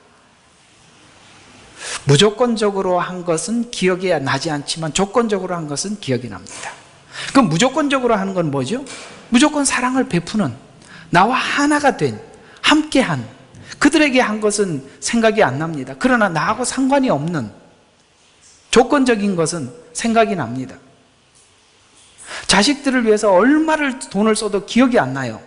무조건적으로 한 것은 기억이 나지 않지만 조건적으로 한 것은 기억이 납니다. 그럼 무조건적으로 하는 건 뭐죠? 무조건 사랑을 베푸는, 나와 하나가 된, 함께한, 그들에게 한 것은 생각이 안 납니다. 그러나 나하고 상관이 없는 조건적인 것은 생각이 납니다. 자식들을 위해서 얼마를 돈을 써도 기억이 안 나요.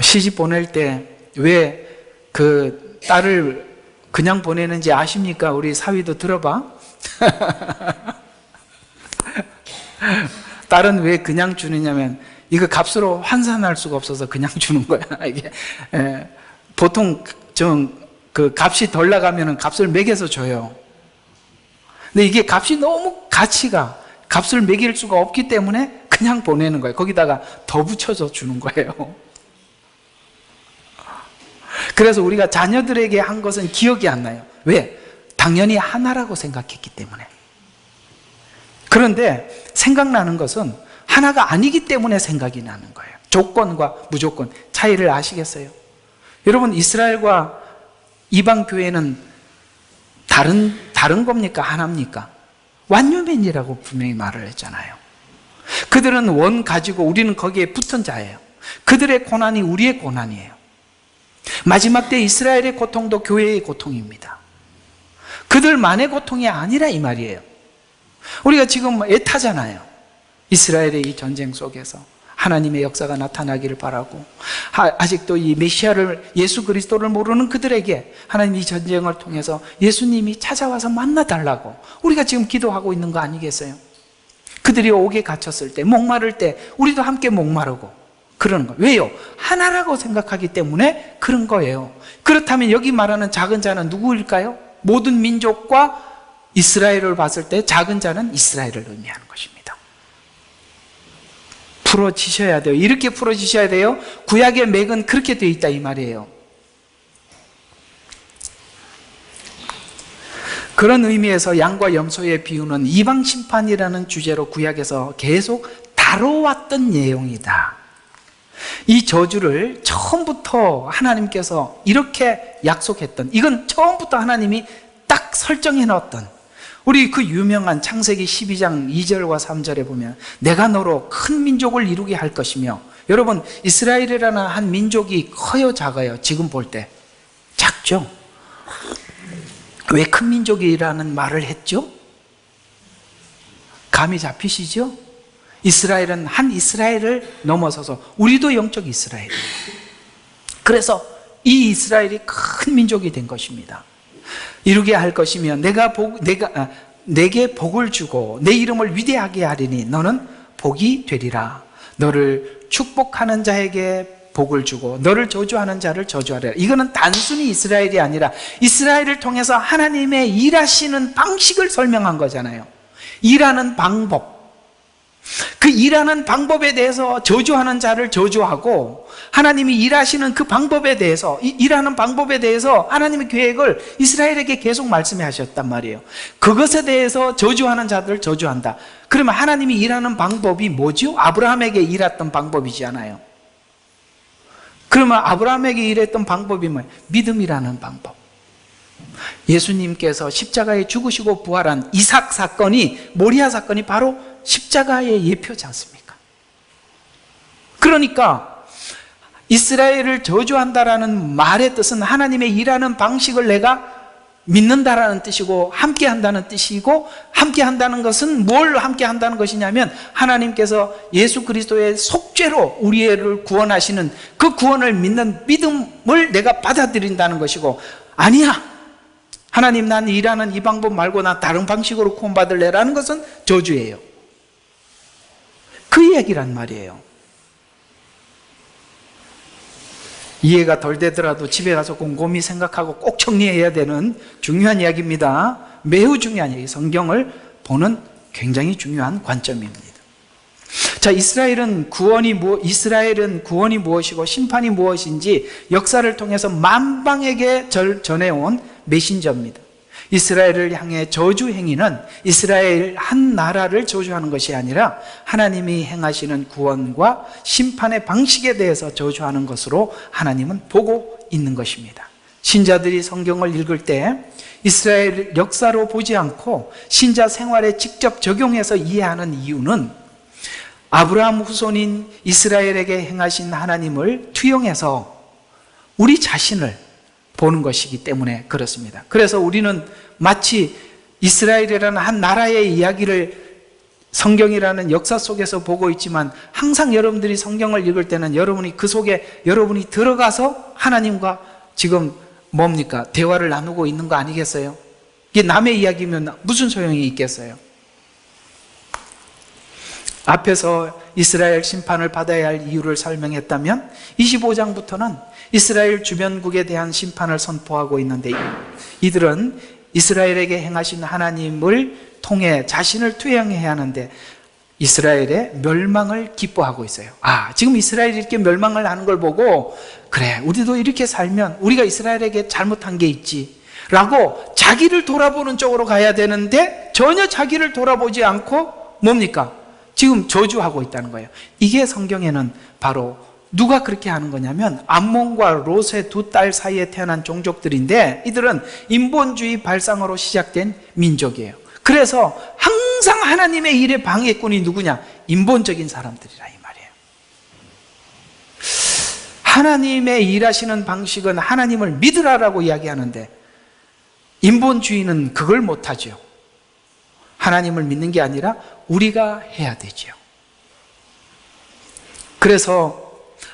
시집 보낼 때 왜 그 딸을 그냥 보내는지 아십니까? 우리 사위도 들어봐. 딸은 왜 그냥 주느냐면, 이거 값으로 환산할 수가 없어서 그냥 주는 거야. 이게 보통 좀 그 값이 덜 나가면은 값을 매겨서 줘요. 근데 이게 값이 너무 값을 매길 수가 없기 때문에 그냥 보내는 거예요. 거기다가 더 붙여서 주는 거예요. 그래서 우리가 자녀들에게 한 것은 기억이 안 나요. 왜? 당연히 하나라고 생각했기 때문에. 그런데 생각나는 것은 하나가 아니기 때문에 생각이 나는 거예요. 조건과 무조건 차이를 아시겠어요? 여러분, 이스라엘과 이방 교회는 다른 겁니까? 하나입니까? 완유맨이라고 분명히 말을 했잖아요. 그들은 원 가지고 우리는 거기에 붙은 자예요. 그들의 고난이 우리의 고난이에요. 마지막 때 이스라엘의 고통도 교회의 고통입니다. 그들만의 고통이 아니라 이 말이에요. 우리가 지금 애타잖아요. 이스라엘의 이 전쟁 속에서 하나님의 역사가 나타나기를 바라고, 아직도 이 메시아를, 예수 그리스도를 모르는 그들에게 하나님 이 전쟁을 통해서 예수님이 찾아와서 만나달라고 우리가 지금 기도하고 있는 거 아니겠어요? 그들이 옥에 갇혔을 때, 목마를 때 우리도 함께 목마르고 그러는 거예요. 왜요? 하나라고 생각하기 때문에 그런 거예요. 그렇다면 여기 말하는 작은 자는 누구일까요? 모든 민족과 이스라엘을 봤을 때 작은 자는 이스라엘을 의미하는 것입니다. 풀어지셔야 돼요. 이렇게 풀어지셔야 돼요. 구약의 맥은 그렇게 되어 있다 이 말이에요. 그런 의미에서 양과 염소의 비유는 이방 심판이라는 주제로 구약에서 계속 다뤄왔던 내용이다. 이 저주를 처음부터 하나님께서 이렇게 약속했던, 이건 처음부터 하나님이 딱 설정해 놓았던, 우리 그 유명한 창세기 12장 2절과 3절에 보면 내가 너로 큰 민족을 이루게 할 것이며, 여러분 이스라엘이라는 한 민족이 커요 작아요? 지금 볼 때 작죠? 왜 큰 민족이라는 말을 했죠? 감이 잡히시죠? 이스라엘은 한 이스라엘을 넘어서서 우리도 영적 이스라엘이에요. 그래서 이 이스라엘이 큰 민족이 된 것입니다. 이루게 할 것이며 내게 복을 주고 내 이름을 위대하게 하리니 너는 복이 되리라. 너를 축복하는 자에게 복을 주고 너를 저주하는 자를 저주하리라. 이거는 단순히 이스라엘이 아니라 이스라엘을 통해서 하나님의 일하시는 방식을 설명한 거잖아요. 일하는 방법. 그 일하는 방법에 대해서 저주하는 자를 저주하고, 하나님이 일하시는 그 방법에 대해서, 일하는 방법에 대해서 하나님의 계획을 이스라엘에게 계속 말씀해 하셨단 말이에요. 그것에 대해서 저주하는 자들을 저주한다. 그러면 하나님이 일하는 방법이 뭐죠? 아브라함에게 일했던 방법이잖아요. 그러면 아브라함에게 일했던 방법이 뭐예요? 믿음이라는 방법. 예수님께서 십자가에 죽으시고 부활한 이삭 사건이, 모리아 사건이 바로 십자가의 예표지 않습니까? 그러니까 이스라엘을 저주한다라는 말의 뜻은 하나님의 일하는 방식을 내가 믿는다라는 뜻이고, 함께 한다는 뜻이고, 함께 한다는 것은 뭘 함께 한다는 것이냐면 하나님께서 예수 그리스도의 속죄로 우리를 구원하시는 그 구원을 믿는 믿음을 내가 받아들인다는 것이고, 아니야, 하나님 난 일하는 이 방법 말고 나 다른 방식으로 구원받을래라는 것은 저주예요. 그 얘기란 말이에요. 이해가 덜 되더라도 집에 가서 곰곰이 생각하고 꼭 정리해야 되는 중요한 이야기입니다. 매우 중요한 이야기. 성경을 보는 굉장히 중요한 관점입니다. 자, 이스라엘은 구원이 무엇이고 심판이 무엇인지 역사를 통해서 만방에게 전해온 메신저입니다. 이스라엘을 향해 저주 행위는 이스라엘 한 나라를 저주하는 것이 아니라 하나님이 행하시는 구원과 심판의 방식에 대해서 저주하는 것으로 하나님은 보고 있는 것입니다. 신자들이 성경을 읽을 때 이스라엘 역사로 보지 않고 신자 생활에 직접 적용해서 이해하는 이유는 아브라함 후손인 이스라엘에게 행하신 하나님을 투영해서 우리 자신을 보는 것이기 때문에 그렇습니다. 그래서 우리는 마치 이스라엘이라는 한 나라의 이야기를 성경이라는 역사 속에서 보고 있지만, 항상 여러분들이 성경을 읽을 때는 여러분이 그 속에 여러분이 들어가서 하나님과 지금 뭡니까? 대화를 나누고 있는 거 아니겠어요? 이게 남의 이야기면 무슨 소용이 있겠어요? 앞에서 이스라엘 심판을 받아야 할 이유를 설명했다면 25장부터는 이스라엘 주변국에 대한 심판을 선포하고 있는데, 이들은 이스라엘에게 행하신 하나님을 통해 자신을 투영해야 하는데 이스라엘의 멸망을 기뻐하고 있어요. 지금 이스라엘이 이렇게 멸망을 하는 걸 보고, 그래, 우리도 이렇게 살면 우리가 이스라엘에게 잘못한 게 있지 라고 자기를 돌아보는 쪽으로 가야 되는데 전혀 자기를 돌아보지 않고 뭡니까? 지금 저주하고 있다는 거예요. 이게 성경에는 바로 누가 그렇게 하는 거냐면 암몬과 롯의 두 딸 사이에 태어난 종족들인데 이들은 인본주의 발상으로 시작된 민족이에요. 그래서 항상 하나님의 일의 방해꾼이 누구냐? 인본적인 사람들이라 이 말이에요. 하나님의 일하시는 방식은 하나님을 믿으라라고 이야기하는데 인본주의는 그걸 못하죠. 하나님을 믿는 게 아니라 우리가 해야 되죠. 그래서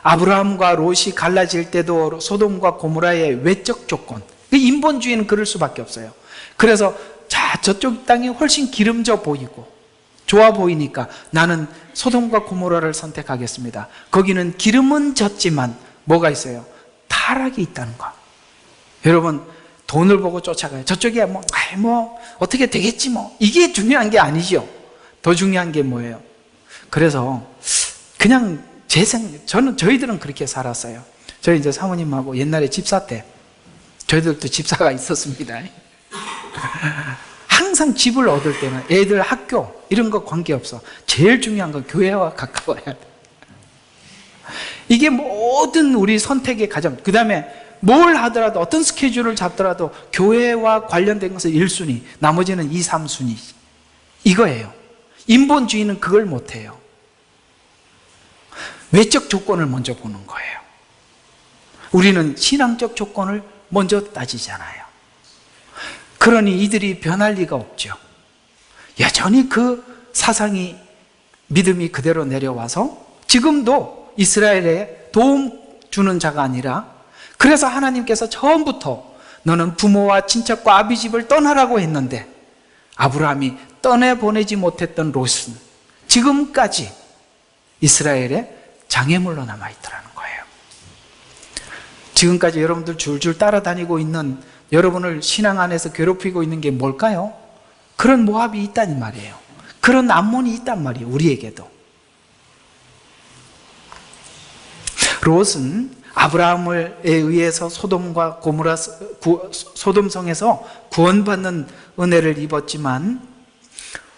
아브라함과 롯이 갈라질 때도 소돔과 고모라의 외적 조건, 인본주의는 그럴 수밖에 없어요. 그래서 자, 저쪽 땅이 훨씬 기름져 보이고 좋아 보이니까 나는 소돔과 고모라를 선택하겠습니다. 거기는 기름은 졌지만 뭐가 있어요? 타락이 있다는 거. 여러분, 돈을 보고 쫓아가요. 저쪽에 어떻게 되겠지 뭐. 이게 중요한 게 아니죠. 더 중요한 게 뭐예요? 그래서 그냥 저희들은 그렇게 살았어요. 저희 이제 사모님하고 옛날에 집사 때 저희들도 집사가 있었습니다. 항상 집을 얻을 때는 애들 학교 이런 거 관계없어. 제일 중요한 건 교회와 가까워야 돼. 이게 모든 우리 선택의 가장, 그 다음에 뭘 하더라도 어떤 스케줄을 잡더라도 교회와 관련된 것은 1순위, 나머지는 2, 3순위 이거예요. 인본주의는 그걸 못해요. 외적 조건을 먼저 보는 거예요. 우리는 신앙적 조건을 먼저 따지잖아요. 그러니 이들이 변할 리가 없죠. 여전히 그 사상이, 믿음이 그대로 내려와서 지금도 이스라엘에 도움 주는 자가 아니라, 그래서 하나님께서 처음부터 너는 부모와 친척과 아비 집을 떠나라고 했는데 아브라함이 떠내보내지 못했던 롯은 지금까지 이스라엘에 장애물로 남아있더라는 거예요. 지금까지 여러분들 줄줄 따라다니고 있는, 여러분을 신앙 안에서 괴롭히고 있는 게 뭘까요? 그런 모압이 있다는 말이에요. 그런 암몬이 있단 말이에요. 우리에게도. 롯은 아브라함에 의해서 소돔과 고모라, 소돔성에서 구원받는 은혜를 입었지만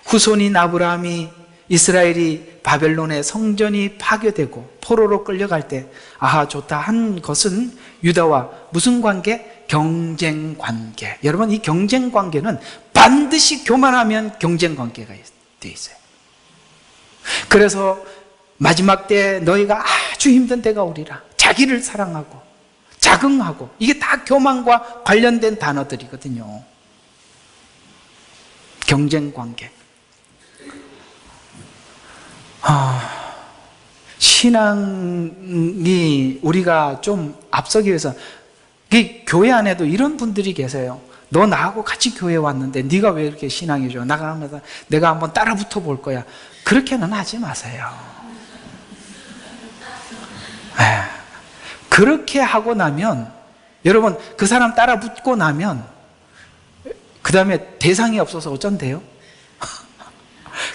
후손인 아브라함이, 이스라엘이 바벨론의 성전이 파괴되고 포로로 끌려갈 때 아하 좋다 한 것은 유다와 무슨 관계? 경쟁 관계. 여러분, 이 경쟁 관계는 반드시 교만하면 경쟁 관계가 되어 있어요. 그래서 마지막 때 너희가 아주 힘든 때가 오리라. 자기를 사랑하고 자긍하고, 이게 다 교만과 관련된 단어들이거든요. 경쟁 관계. 신앙이 우리가 좀 앞서기 위해서, 교회 안에도 이런 분들이 계세요. 너 나하고 같이 교회 왔는데 네가 왜 이렇게 신앙이 좋아? 나가면서 내가 한번 따라 붙어 볼 거야. 그렇게는 하지 마세요. 그렇게 하고 나면, 여러분, 그 사람 따라 붙고 나면 그 다음에 대상이 없어서 어쩐대요?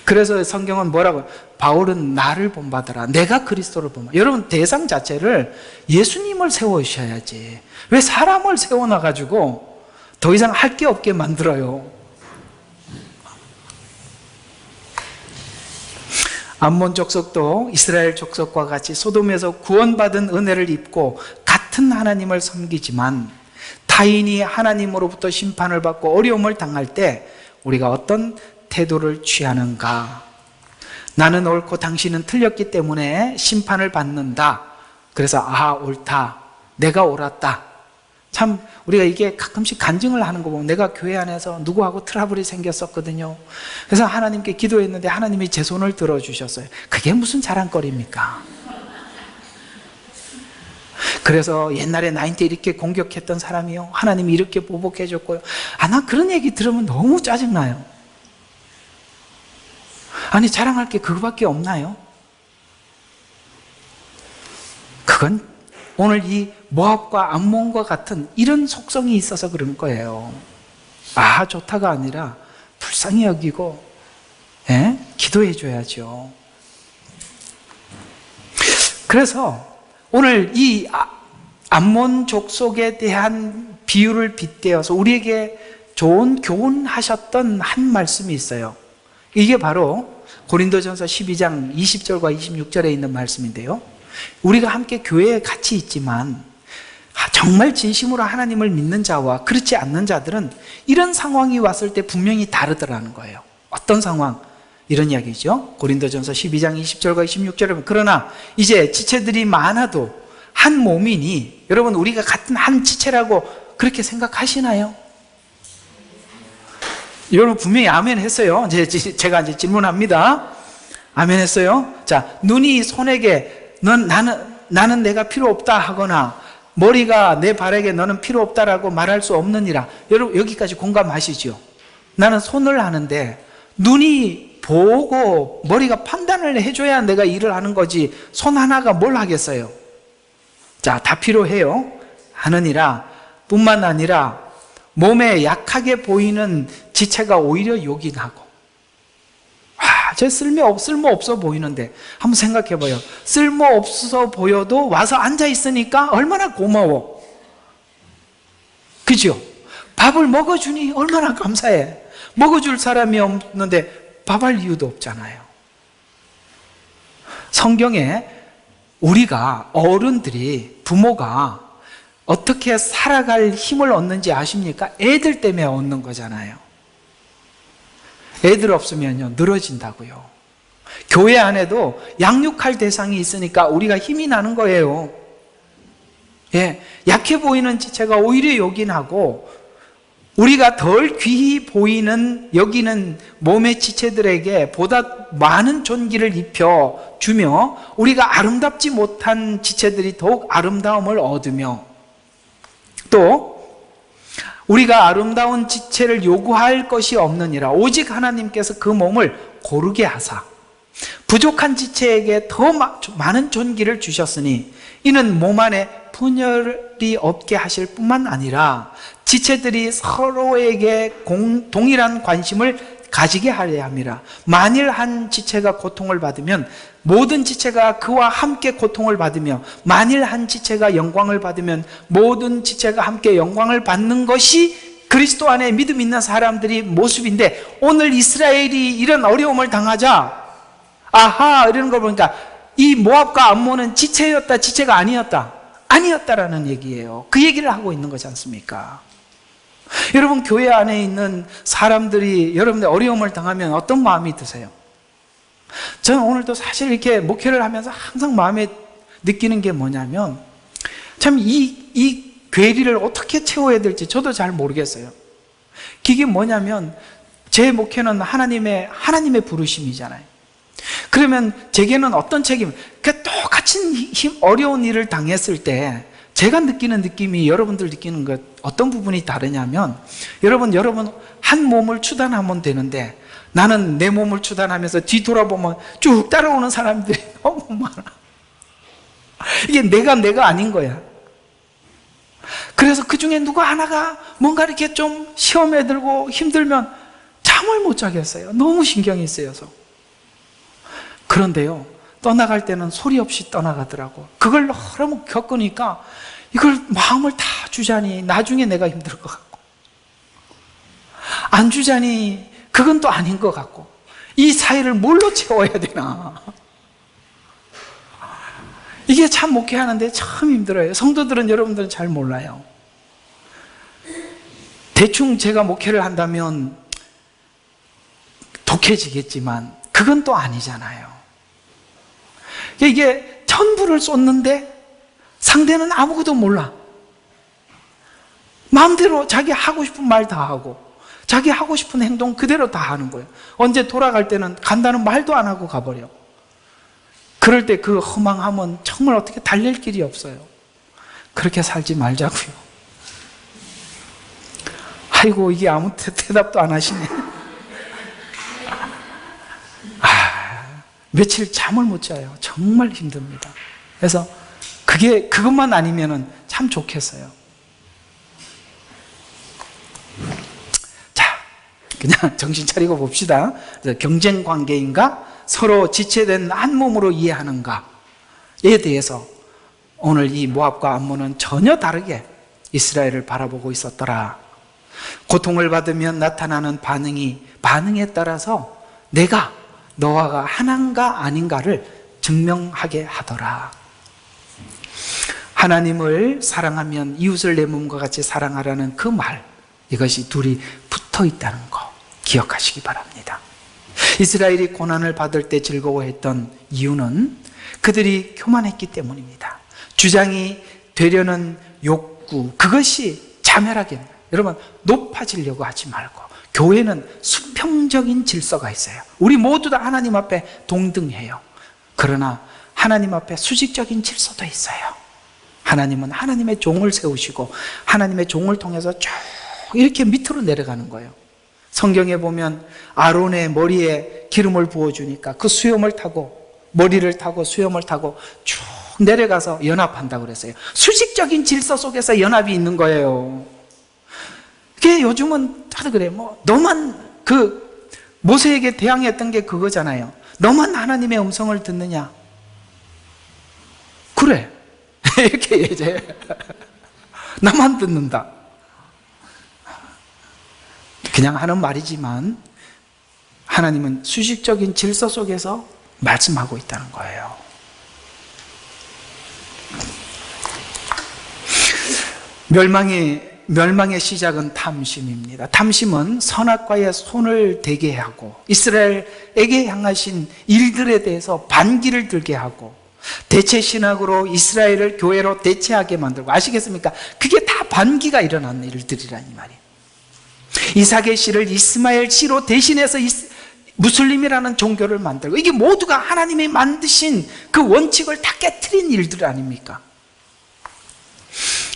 그래서 성경은 뭐라고? 바울은 나를 본받아라. 내가 그리스도를 본받아라. 여러분, 대상 자체를 예수님을 세우셔야지. 왜 사람을 세워놔가지고 더 이상 할 게 없게 만들어요? 암몬 족속도 이스라엘 족속과 같이 소돔에서 구원받은 은혜를 입고 같은 하나님을 섬기지만 타인이 하나님으로부터 심판을 받고 어려움을 당할 때 우리가 어떤 태도를 취하는가? 나는 옳고 당신은 틀렸기 때문에 심판을 받는다. 그래서 옳다. 내가 옳았다. 참 우리가 이게 가끔씩 간증을 하는 거 보면, 내가 교회 안에서 누구하고 트러블이 생겼었거든요. 그래서 하나님께 기도했는데 하나님이 제 손을 들어주셨어요. 그게 무슨 자랑거리입니까? 그래서 옛날에 나한테 이렇게 공격했던 사람이요, 하나님이 이렇게 보복해 줬고요. 나 그런 얘기 들으면 너무 짜증나요. 아니, 자랑할 게 그거밖에 없나요? 그건 오늘 이 모압과 암몬과 같은 이런 속성이 있어서 그런 거예요. 좋다가 아니라 불쌍히 여기고 기도해 줘야죠. 그래서 오늘 이 암몬 족속에 대한 비유를 빗대어서 우리에게 좋은 교훈하셨던 한 말씀이 있어요. 이게 바로 고린도전서 12장 20절과 26절에 있는 말씀인데요. 우리가 함께 교회에 같이 있지만 정말 진심으로 하나님을 믿는 자와 그렇지 않는 자들은 이런 상황이 왔을 때 분명히 다르더라는 거예요. 어떤 상황? 이런 이야기죠. 고린도전서 12장 20절과 26절에 보면 그러나 이제 지체들이 많아도 한 몸이니, 여러분 우리가 같은 한 지체라고 그렇게 생각하시나요? 여러분 분명히 아멘 했어요. 제가 이제 질문합니다. 아멘 했어요. 자, 눈이 손에게 나는 내가 필요 없다 하거나 머리가 내 발에게 너는 필요 없다라고 말할 수 없느니라. 여러분 여기까지 공감하시죠? 나는 손을 하는데 눈이 보고 머리가 판단을 해줘야 내가 일을 하는 거지 손 하나가 뭘 하겠어요? 자, 다 필요해요. 하느니라. 뿐만 아니라 몸에 약하게 보이는 지체가 오히려 요긴하고, 제 쓸모없어 보이는데 한번 생각해봐요. 쓸모없어 보여도 와서 앉아있으니까 얼마나 고마워. 그죠? 밥을 먹어주니 얼마나 감사해. 먹어줄 사람이 없는데 밥할 이유도 없잖아요. 성경에 우리가 어른들이, 부모가 어떻게 살아갈 힘을 얻는지 아십니까? 애들 때문에 얻는 거잖아요. 애들 없으면요 늘어진다고요. 교회 안에도 양육할 대상이 있으니까 우리가 힘이 나는 거예요. 예, 약해 보이는 지체가 오히려 요긴하고 우리가 덜 귀히 보이는 여기는 몸의 지체들에게 보다 많은 존귀를 입혀주며 우리가 아름답지 못한 지체들이 더욱 아름다움을 얻으며, 또 우리가 아름다운 지체를 요구할 것이 없느니라. 오직 하나님께서 그 몸을 고르게 하사 부족한 지체에게 더 많은 존귀를 주셨으니 이는 몸 안에 분열이 없게 하실 뿐만 아니라 지체들이 서로에게 동일한 관심을 가지게 하려 함이라. 만일 한 지체가 고통을 받으면 모든 지체가 그와 함께 고통을 받으며 만일 한 지체가 영광을 받으면 모든 지체가 함께 영광을 받는 것이 그리스도 안에 믿음 있는 사람들이 모습인데, 오늘 이스라엘이 이런 어려움을 당하자 이러는 걸 보니까 이 모압과 암몬은 지체였다, 지체가 아니었다라는 얘기예요. 그 얘기를 하고 있는 거지 않습니까? 여러분 교회 안에 있는 사람들이 여러분들 어려움을 당하면 어떤 마음이 드세요? 저는 오늘도 사실 이렇게 목회를 하면서 항상 마음에 느끼는 게 뭐냐면, 참 이 괴리를 어떻게 채워야 될지 저도 잘 모르겠어요. 그게 뭐냐면 제 목회는 하나님의 부르심이잖아요. 그러면 제게는 어떤 책임, 똑같은 어려운 일을 당했을 때 제가 느끼는 느낌이 여러분들 느끼는 것 어떤 부분이 다르냐면, 여러분 한 몸을 추단하면 되는데 나는 내 몸을 추단하면서 뒤돌아보면 쭉 따라오는 사람들이 너무 많아. 이게 내가 아닌 거야. 그래서 그 중에 누구 하나가 뭔가 이렇게 좀 시험에 들고 힘들면 잠을 못 자겠어요. 너무 신경이 쓰여서. 그런데요, 떠나갈 때는 소리 없이 떠나가더라고. 그걸 너무 겪으니까 이걸 마음을 다 주자니 나중에 내가 힘들 것 같고, 안 주자니 그건 또 아닌 것 같고, 이 사이를 뭘로 채워야 되나. 이게 참 목회하는데 참 힘들어요. 성도들은, 여러분들은 잘 몰라요. 대충 제가 목회를 한다면 독해지겠지만 그건 또 아니잖아요. 이게 천불을 쏟는데 상대는 아무것도 몰라. 마음대로 자기 하고 싶은 말 다 하고 자기 하고 싶은 행동 그대로 다 하는 거예요. 언제 돌아갈 때는 간다는 말도 안 하고 가버려. 그럴 때 그 허망함은 정말 어떻게 달랠 길이 없어요. 그렇게 살지 말자고요. 아이고, 이게 아무 대답도 안 하시네. 며칠 잠을 못 자요. 정말 힘듭니다. 그래서 그것만 아니면은 참 좋겠어요. 자, 그냥 정신 차리고 봅시다. 경쟁 관계인가? 서로 지체된 한 몸으로 이해하는가에 대해서 오늘 이 모압과 암몬은 전혀 다르게 이스라엘을 바라보고 있었더라. 고통을 받으면 나타나는 반응에 따라서 내가 너와가 하나인가 아닌가를 증명하게 하더라. 하나님을 사랑하면 이웃을 내 몸과 같이 사랑하라는 그 말, 이것이 둘이 붙어 있다는 거 기억하시기 바랍니다. 이스라엘이 고난을 받을 때 즐거워했던 이유는 그들이 교만했기 때문입니다. 주장이 되려는 욕구, 그것이 자멸하게, 여러분 높아지려고 하지 말고, 교회는 수평적인 질서가 있어요. 우리 모두 다 하나님 앞에 동등해요. 그러나 하나님 앞에 수직적인 질서도 있어요. 하나님은 하나님의 종을 세우시고 하나님의 종을 통해서 쭉 이렇게 밑으로 내려가는 거예요. 성경에 보면 아론의 머리에 기름을 부어주니까 그 수염을 타고, 머리를 타고 수염을 타고 쭉 내려가서 연합한다고 그랬어요. 수직적인 질서 속에서 연합이 있는 거예요. 그게 요즘은 다들 그래요. 너만 모세에게 대항했던 게 그거잖아요. 너만 하나님의 음성을 듣느냐? 그래. 이렇게 얘기해. 나만 듣는다. 그냥 하는 말이지만 하나님은 수직적인 질서 속에서 말씀하고 있다는 거예요. 멸망의 시작은 탐심입니다. 탐심은 선악과에 손을 대게 하고 이스라엘에게 향하신 일들에 대해서 반기를 들게 하고 대체 신학으로 이스라엘을 교회로 대체하게 만들고, 아시겠습니까? 그게 다 반기가 일어나는 일들이라는 말이에요. 이삭의 씨를 이스마엘 씨로 대신해서 무슬림이라는 종교를 만들고, 이게 모두가 하나님이 만드신 그 원칙을 다 깨트린 일들 아닙니까?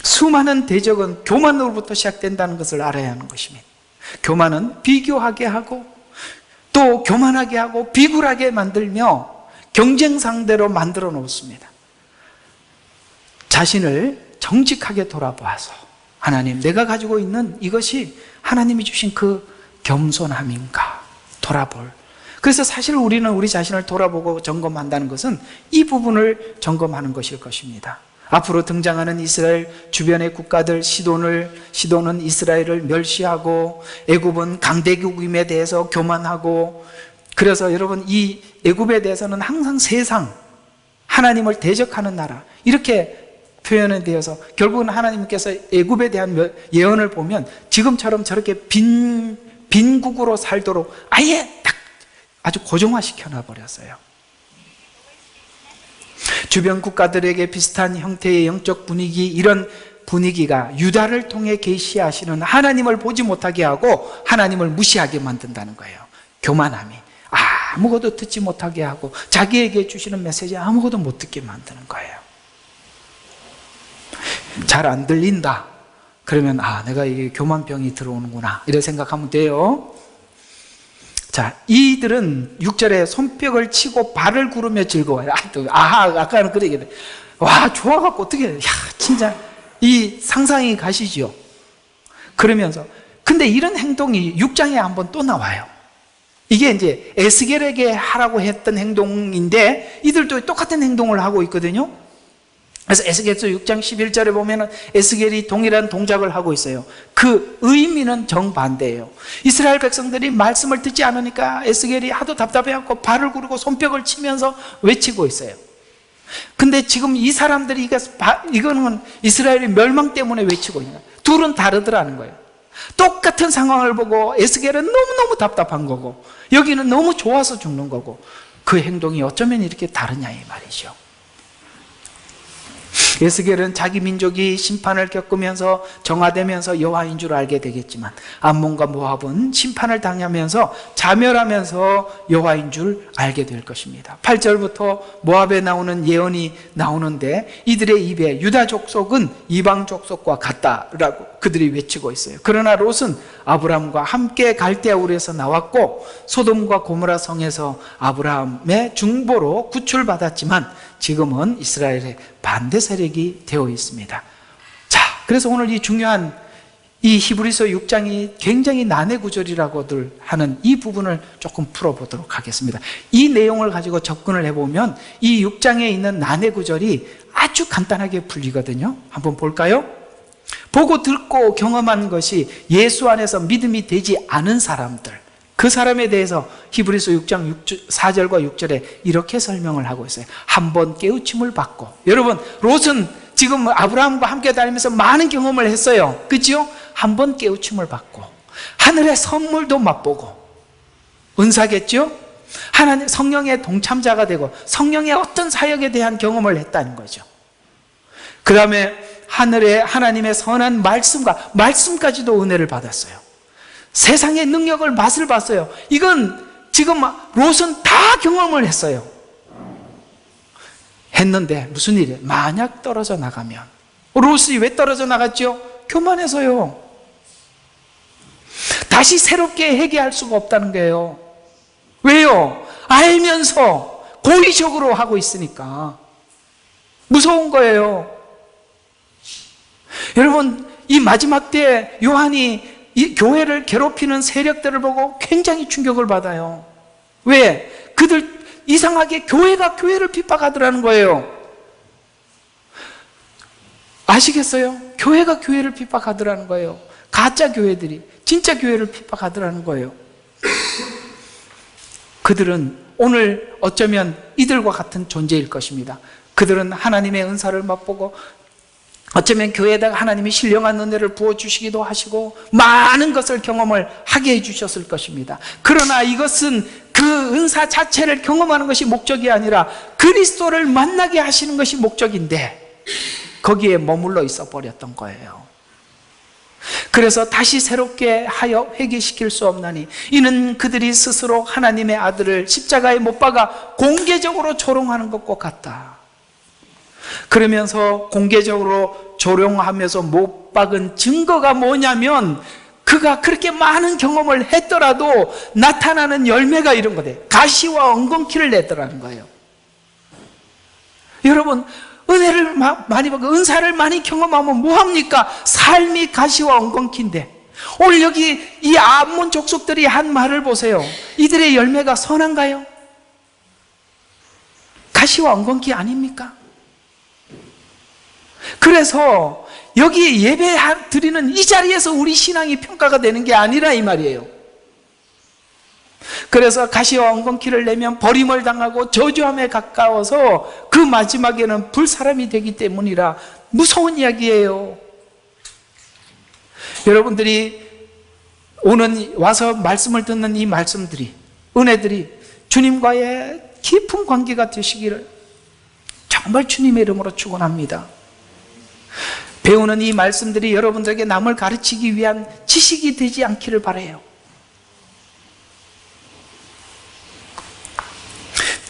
수많은 대적은 교만으로부터 시작된다는 것을 알아야 하는 것입니다. 교만은 비교하게 하고 또 교만하게 하고 비굴하게 만들며 경쟁 상대로 만들어 놓습니다. 자신을 정직하게 돌아보아서, 하나님, 내가 가지고 있는 이것이 하나님이 주신 그 겸손함인가 돌아볼. 그래서 사실 우리는 우리 자신을 돌아보고 점검한다는 것은 이 부분을 점검하는 것일 것입니다. 앞으로 등장하는 이스라엘 주변의 국가들, 시돈은 이스라엘을 멸시하고 애굽은 강대국임에 대해서 교만하고, 그래서 여러분 이 애굽에 대해서는 항상 세상, 하나님을 대적하는 나라, 이렇게 표현에 되어서 결국은 하나님께서 애굽에 대한 예언을 보면 지금처럼 저렇게 빈국으로 살도록 아예 딱 아주 고정화시켜 놔버렸어요. 주변 국가들에게 비슷한 형태의 영적 분위기, 이런 분위기가 유다를 통해 계시하시는 하나님을 보지 못하게 하고 하나님을 무시하게 만든다는 거예요. 교만함이 아무것도 듣지 못하게 하고 자기에게 주시는 메시지 아무것도 못 듣게 만드는 거예요. 잘 안 들린다 그러면 내가 이게 교만병이 들어오는구나, 이렇게 생각하면 돼요. 자, 이들은 6절에 손뼉을 치고 발을 구르며 즐거워요. 아까는 그래 얘기해. 와, 좋아갖고 어떻게, 진짜 이 상상이 가시죠. 그러면서 근데 이런 행동이 6장에 한번 또 나와요. 이게 이제 에스겔에게 하라고 했던 행동인데 이들도 똑같은 행동을 하고 있거든요. 그래서 에스겔서 6장 11절에 보면은 에스겔이 동일한 동작을 하고 있어요. 그 의미는 정반대예요. 이스라엘 백성들이 말씀을 듣지 않으니까 에스겔이 하도 답답해갖고 발을 구르고 손뼉을 치면서 외치고 있어요. 근데 지금 이 사람들이 이거는 이스라엘의 멸망 때문에 외치고 있는 거예요. 둘은 다르더라는 거예요. 똑같은 상황을 보고 에스겔은 너무너무 답답한 거고 여기는 너무 좋아서 죽는 거고, 그 행동이 어쩌면 이렇게 다르냐 이 말이죠. 에스겔은 자기 민족이 심판을 겪으면서 정화되면서 여호와인 줄 알게 되겠지만 암몬과 모압은 심판을 당하면서 자멸하면서 여호와인 줄 알게 될 것입니다. 8절부터 모압에 나오는 예언이 나오는데 이들의 입에 유다 족속은 이방 족속과 같다라고 그들이 외치고 있어요. 그러나 롯은 아브라함과 함께 갈대아 우르에서 나왔고 소돔과 고모라 성에서 아브라함의 중보로 구출받았지만 지금은 이스라엘의 반대 세력이 되어 있습니다. 자, 그래서 오늘 이 중요한 이 히브리서 6장이 굉장히 난해 구절이라고들 하는 이 부분을 조금 풀어보도록 하겠습니다. 이 내용을 가지고 접근을 해보면 이 6장에 있는 난해 구절이 아주 간단하게 풀리거든요. 한번 볼까요? 보고 듣고 경험한 것이 예수 안에서 믿음이 되지 않은 사람들, 그 사람에 대해서 히브리서 6장 4절과 6절에 이렇게 설명을 하고 있어요. 한번 깨우침을 받고, 여러분 롯은 지금 아브라함과 함께 다니면서 많은 경험을 했어요. 그죠? 한 번 깨우침을 받고 하늘의 선물도 맛보고 은사겠죠? 하나님 성령의 동참자가 되고 성령의 어떤 사역에 대한 경험을 했다는 거죠. 그 다음에 하늘에 하나님의 선한 말씀까지도 은혜를 받았어요. 세상의 능력을 맛을 봤어요. 이건 지금 롯은 다 경험을 했어요. 했는데 무슨 일이에요? 만약 떨어져 나가면. 롯이 왜 떨어져 나갔죠? 교만해서요. 다시 새롭게 회개할 수가 없다는 거예요. 왜요? 알면서 고의적으로 하고 있으니까 무서운 거예요. 여러분, 이 마지막 때 요한이 이 교회를 괴롭히는 세력들을 보고 굉장히 충격을 받아요. 왜? 그들 이상하게 교회가 교회를 핍박하더라는 거예요. 아시겠어요? 교회가 교회를 핍박하더라는 거예요. 가짜 교회들이 진짜 교회를 핍박하더라는 거예요. 그들은 오늘 어쩌면 이들과 같은 존재일 것입니다. 그들은 하나님의 은사를 맛보고 어쩌면 교회에다가 하나님이 신령한 은혜를 부어주시기도 하시고 많은 것을 경험을 하게 해주셨을 것입니다. 그러나 이것은 그 은사 자체를 경험하는 것이 목적이 아니라 그리스도를 만나게 하시는 것이 목적인데 거기에 머물러 있어 버렸던 거예요. 그래서 다시 새롭게 하여 회개시킬 수 없나니 이는 그들이 스스로 하나님의 아들을 십자가에 못 박아 공개적으로 조롱하는 것과 같다. 그러면서 공개적으로 조롱하면서 못 박은 증거가 뭐냐면 그가 그렇게 많은 경험을 했더라도 나타나는 열매가 이런 거예요. 가시와 엉겅퀴를 냈더라는 거예요. 여러분, 은혜를 많이 받고 은사를 많이 경험하면 뭐합니까? 삶이 가시와 엉겅퀴인데 오늘 여기 이 암몬 족속들이 한 말을 보세요. 이들의 열매가 선한가요? 가시와 엉겅퀴 아닙니까? 그래서 여기 예배 드리는 이 자리에서 우리 신앙이 평가가 되는 게 아니라 이 말이에요. 그래서 가시와 엉겅퀴를 내면 버림을 당하고 저주함에 가까워서 그 마지막에는 불사람이 되기 때문이라 무서운 이야기예요. 여러분들이 오는 와서 말씀을 듣는 이 말씀들이 은혜들이 주님과의 깊은 관계가 되시기를 정말 주님의 이름으로 축원합니다. 배우는 이 말씀들이 여러분들에게 남을 가르치기 위한 지식이 되지 않기를 바라요.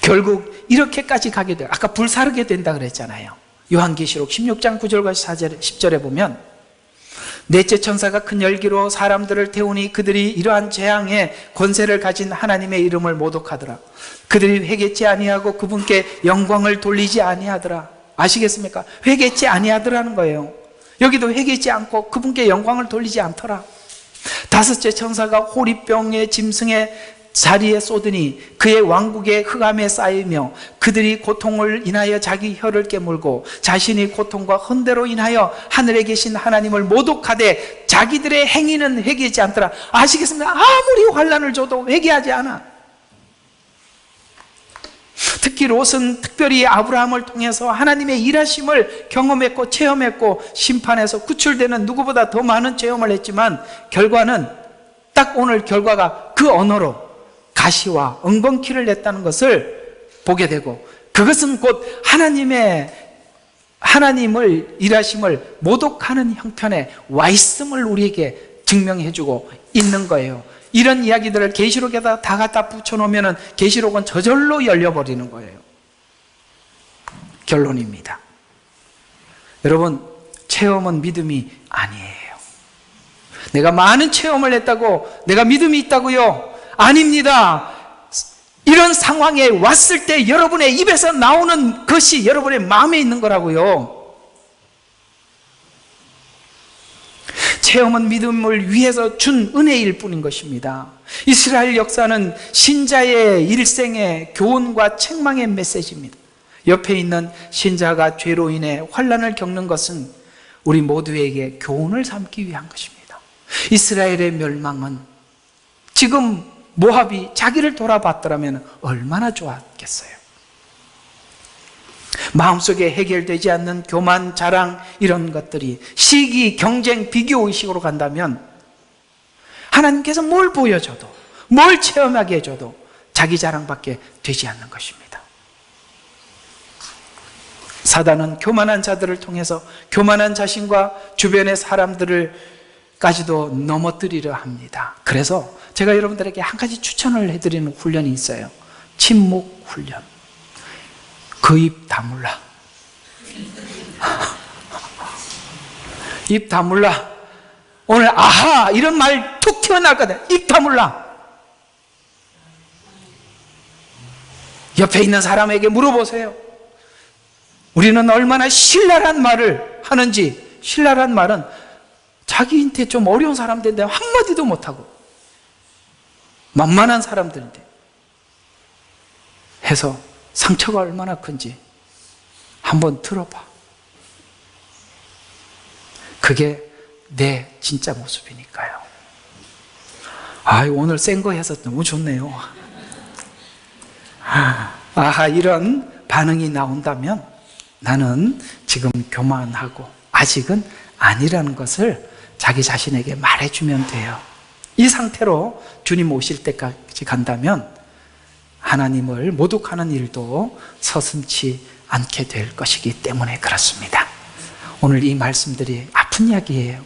결국 이렇게까지 가게 돼요. 아까 불사르게 된다 그랬잖아요. 요한계시록 16장 9절과 10절에 보면 넷째 천사가 큰 열기로 사람들을 태우니 그들이 이러한 재앙에 권세를 가진 하나님의 이름을 모독하더라. 그들이 회개치 아니하고 그분께 영광을 돌리지 아니하더라. 아시겠습니까? 회개치 아니하더라는 거예요. 여기도 회개치 않고 그분께 영광을 돌리지 않더라. 다섯째 천사가 호리병의 짐승의 자리에 쏟으니 그의 왕국의 흑암에 쌓이며 그들이 고통을 인하여 자기 혀를 깨물고 자신이 고통과 헌대로 인하여 하늘에 계신 하나님을 모독하되 자기들의 행위는 회개하지 않더라. 아시겠습니까? 아무리 환난을 줘도 회개하지 않아. 특히 롯은 특별히 아브라함을 통해서 하나님의 일하심을 경험했고 체험했고 심판에서 구출되는 누구보다 더 많은 체험을 했지만 결과는 딱 오늘 결과가 그 언어로 가시와 엉겅퀴를 냈다는 것을 보게 되고 그것은 곧 하나님을 일하심을 모독하는 형편에 와 있음을 우리에게 증명해주고 있는 거예요. 이런 이야기들을 계시록에다 다 갖다 붙여놓으면 계시록은 저절로 열려버리는 거예요. 결론입니다. 여러분, 체험은 믿음이 아니에요. 내가 많은 체험을 했다고 내가 믿음이 있다고요? 아닙니다. 이런 상황에 왔을 때 여러분의 입에서 나오는 것이 여러분의 마음에 있는 거라고요. 체험은 믿음을 위해서 준 은혜일 뿐인 것입니다. 이스라엘 역사는 신자의 일생의 교훈과 책망의 메시지입니다. 옆에 있는 신자가 죄로 인해 환난을 겪는 것은 우리 모두에게 교훈을 삼기 위한 것입니다. 이스라엘의 멸망은 지금 모압이 자기를 돌아봤더라면 얼마나 좋았겠어요. 마음속에 해결되지 않는 교만, 자랑 이런 것들이 시기, 경쟁, 비교의식으로 간다면 하나님께서 뭘 보여줘도 뭘 체험하게 해줘도 자기 자랑밖에 되지 않는 것입니다. 사단은 교만한 자들을 통해서 교만한 자신과 주변의 사람들을까지도 넘어뜨리려 합니다. 그래서 제가 여러분들에게 한 가지 추천을 해드리는 훈련이 있어요. 침묵 훈련. 그 입 다물라. 입 다물라. 오늘 아하 이런 말 툭 튀어나왔거든. 입 다물라. 옆에 있는 사람에게 물어보세요. 우리는 얼마나 신랄한 말을 하는지. 신랄한 말은 자기한테 좀 어려운 사람들인데 한마디도 못하고 만만한 사람들인데 해서 상처가 얼마나 큰지 한번 들어봐. 그게 내 진짜 모습이니까요. 오늘 센 거 해서 너무 좋네요. 아하, 이런 반응이 나온다면 나는 지금 교만하고 아직은 아니라는 것을 자기 자신에게 말해주면 돼요. 이 상태로 주님 오실 때까지 간다면 하나님을 모독하는 일도 서슴지 않게 될 것이기 때문에 그렇습니다. 오늘 이 말씀들이 아픈 이야기예요.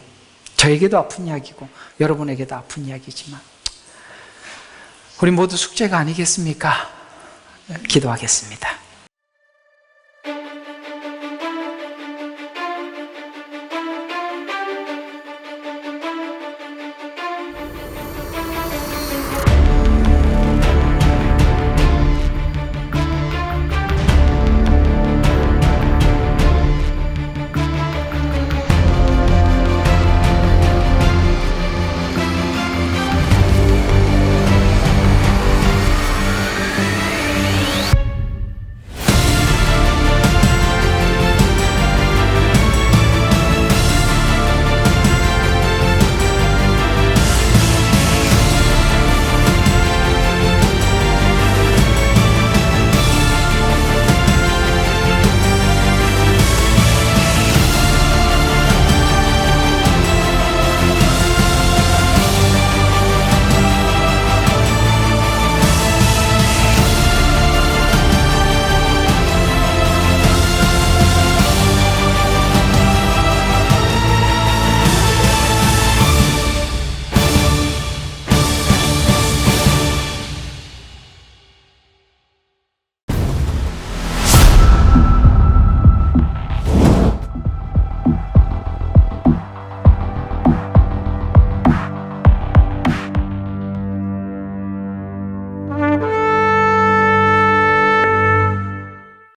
저에게도 아픈 이야기고 여러분에게도 아픈 이야기지만 우리 모두 숙제가 아니겠습니까? 기도하겠습니다.